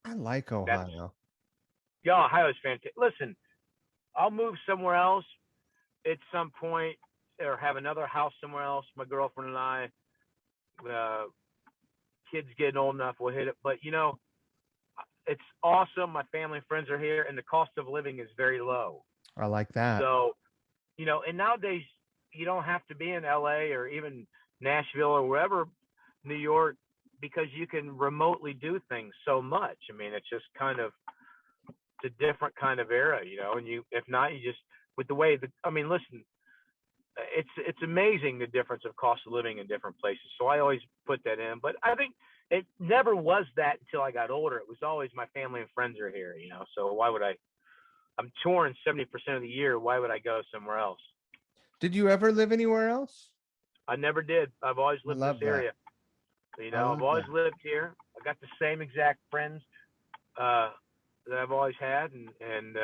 I like Ohio. Yeah, Ohio's fantastic. Listen, I'll move somewhere else at some point, or have another house somewhere else. My girlfriend and I, kids getting old enough, we'll hit it. But you know, it's awesome. My family and friends are here, and the cost of living is very low. I like that. So, you know, and nowadays you don't have to be in LA or even Nashville or wherever, New York, because you can remotely do things so much. I mean, it's just kind of, it's a different kind of era, you know, and if not, you just, with the way I mean, listen, it's amazing the difference of cost of living in different places. So I always put that in, but I think it never was that until I got older. It was always my family and friends are here, you know, so why would I'm touring 70% of the year. Why would I go somewhere else? Did you ever live anywhere else? I never did. I've always lived in this area. You know, I've always lived here. I got the same exact friends that I've always had, and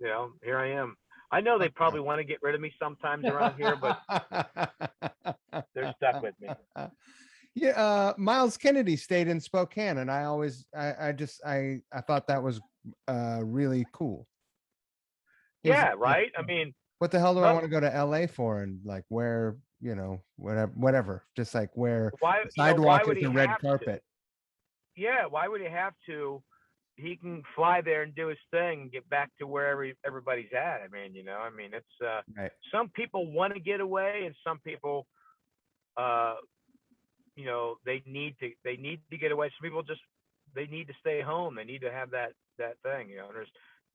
you know, here I am. I know they probably want to get rid of me sometimes around here, but they're stuck with me. Yeah, Miles Kennedy stayed in Spokane, and I thought that was really cool. Yeah, right. I mean, what the hell do I want to go to LA for? And like where, you know, whatever. Just like where the sidewalk is the red carpet. Yeah, why would he have to? He can fly there and do his thing and get back to wherever everybody's at. I mean, you know, I mean, it's right. Some people want to get away, and some people, you know, they need to get away. Some people just, they need to stay home. They need to have that thing, you know.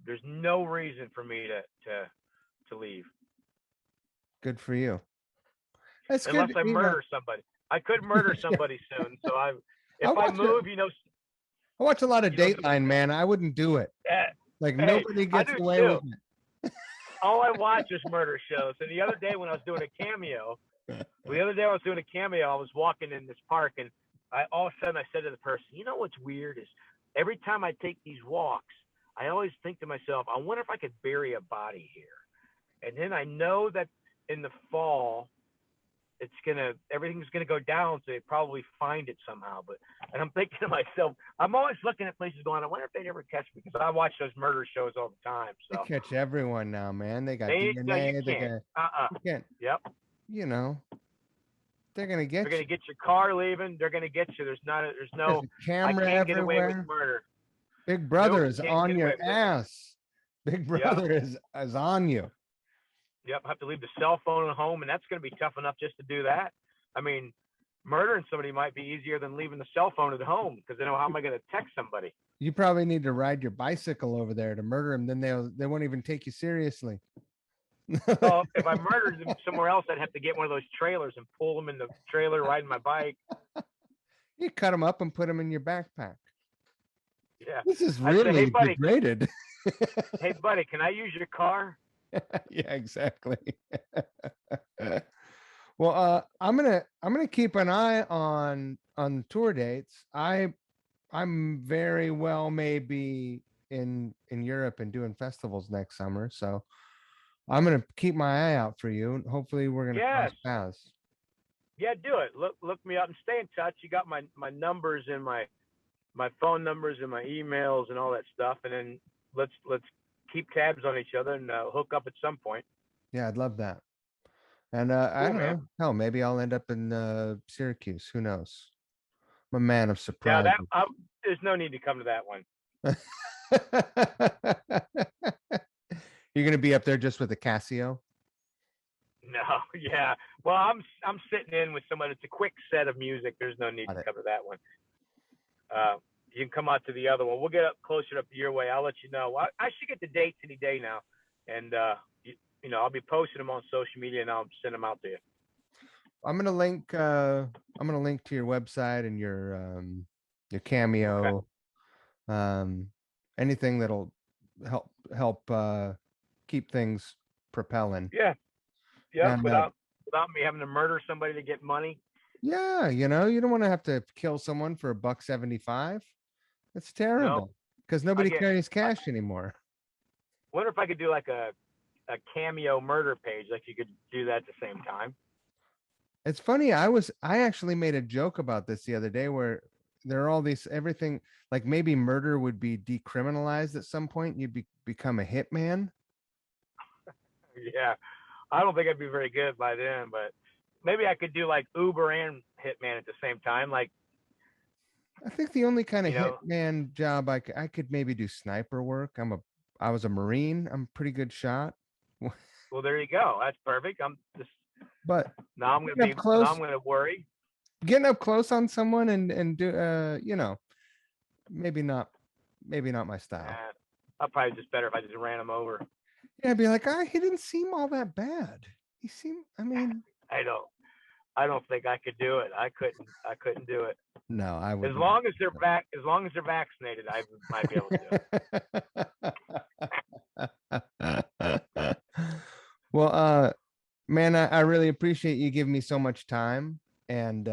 There's no reason for me to leave. Good for you. That's unless good. I murder somebody. I could murder somebody soon. So if I move, you know. I watch a lot of Dateline, man. I wouldn't do it. Like nobody gets away with it. All I watch is murder shows. And the other day when I was doing a cameo, I was walking in this park, and all of a sudden I said to the person, you know what's weird is every time I take these walks, I always think to myself, I wonder if I could bury a body here. And then I know that in the fall, everything's gonna go down, so they probably find it somehow. But And I'm thinking to myself, I'm always looking at places going, I wonder if they'd ever catch me, because I watch those murder shows all the time. They So catch everyone now, man. They got no, you DNA. They can't. got, you can't, Yep. you know, they're gonna They're get gonna you. get your car leaving. They're gonna get you. There's There's no. a I camera can't get away with everywhere. murder. Big Brother Nope, is can't on get away your with it. ass. Big Brother is on you. Yep. Have to leave the cell phone at home, and that's gonna be tough enough just to do that. I mean, murdering somebody might be easier than leaving the cell phone at home, because they know, how am I gonna text somebody? You probably need to ride your bicycle over there to murder him. Then they won't even take you seriously. Oh, if I murdered them somewhere else, I'd have to get one of those trailers and pull them in the trailer, riding my bike. You cut them up and put them in your backpack. Yeah. This is I'd say, hey, really buddy, degraded. hey, buddy, can I use your car? Yeah, exactly. Well, I'm gonna keep an eye on tour dates. I'm very well maybe in Europe and doing festivals next summer, so I'm gonna keep my eye out for you. Hopefully, we're gonna cross Yes. paths. Yeah, do it. Look me up and stay in touch. You got my numbers and my phone numbers and my emails and all that stuff, and then let's keep tabs on each other and hook up at some point. Yeah, I'd love that. And I don't know. Hell, maybe I'll end up in Syracuse. Who knows? I'm a man of Yeah, surprises. there's no need to come to that one. You're gonna be up there just with a Casio? No, yeah. Well, I'm sitting in with somebody. It's a quick set of music. There's no need Got to it. come to that one. You can come out to the other one. We'll get up closer up your way. I'll let you know. I should get the dates any day now, and you know, I'll be posting them on social media, and I'll send them out to you. I'm gonna link to your website and your Cameo. Okay. Anything that'll help keep things propelling. Yeah. Yeah. And Without me having to murder somebody to get money. yeah, you know, you don't want to have to kill someone for $1.75. It's terrible because nobody carries cash anymore. Wonder if I could do like a Cameo murder page, like you could do that at the same time. It's funny. I actually made a joke about this the other day where there are all these everything like maybe murder would be decriminalized at some point. You'd become a hitman. Yeah. I don't think I'd be very good by then, but maybe I could do like Uber and Hitman at the same time. Like, I think the only kind of hitman job I could maybe do sniper work. I was a Marine. I'm a pretty good shot. Well, there you go. That's perfect. But now I'm gonna worry. Getting up close on someone and do you know, maybe not my style. I'll probably just better if I just ran him over. Yeah, I'd be like, he didn't seem all that bad. He seemed, I mean, I don't think I could do it. I couldn't do it. No, I would. As long as they're vaccinated, I might be able to do it. Well, man, I really appreciate you giving me so much time, and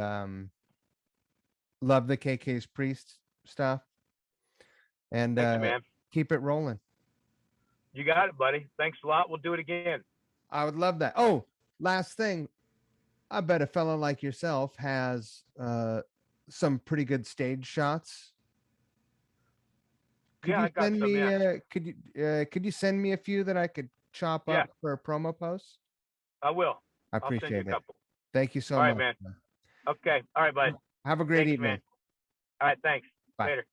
love the KK's Priest stuff. And thanks, man. Keep it rolling. You got it, buddy. Thanks a lot. We'll do it again. I would love that. Oh, last thing. I bet a fellow like yourself has some pretty good stage shots. Could you send me could you send me a few that I could chop up for a promo post? I will. I appreciate I'll send you a couple. Thank you so much. All right, man. Okay. All right, bud. Have a great evening. Man. All right, thanks. Bye. Later.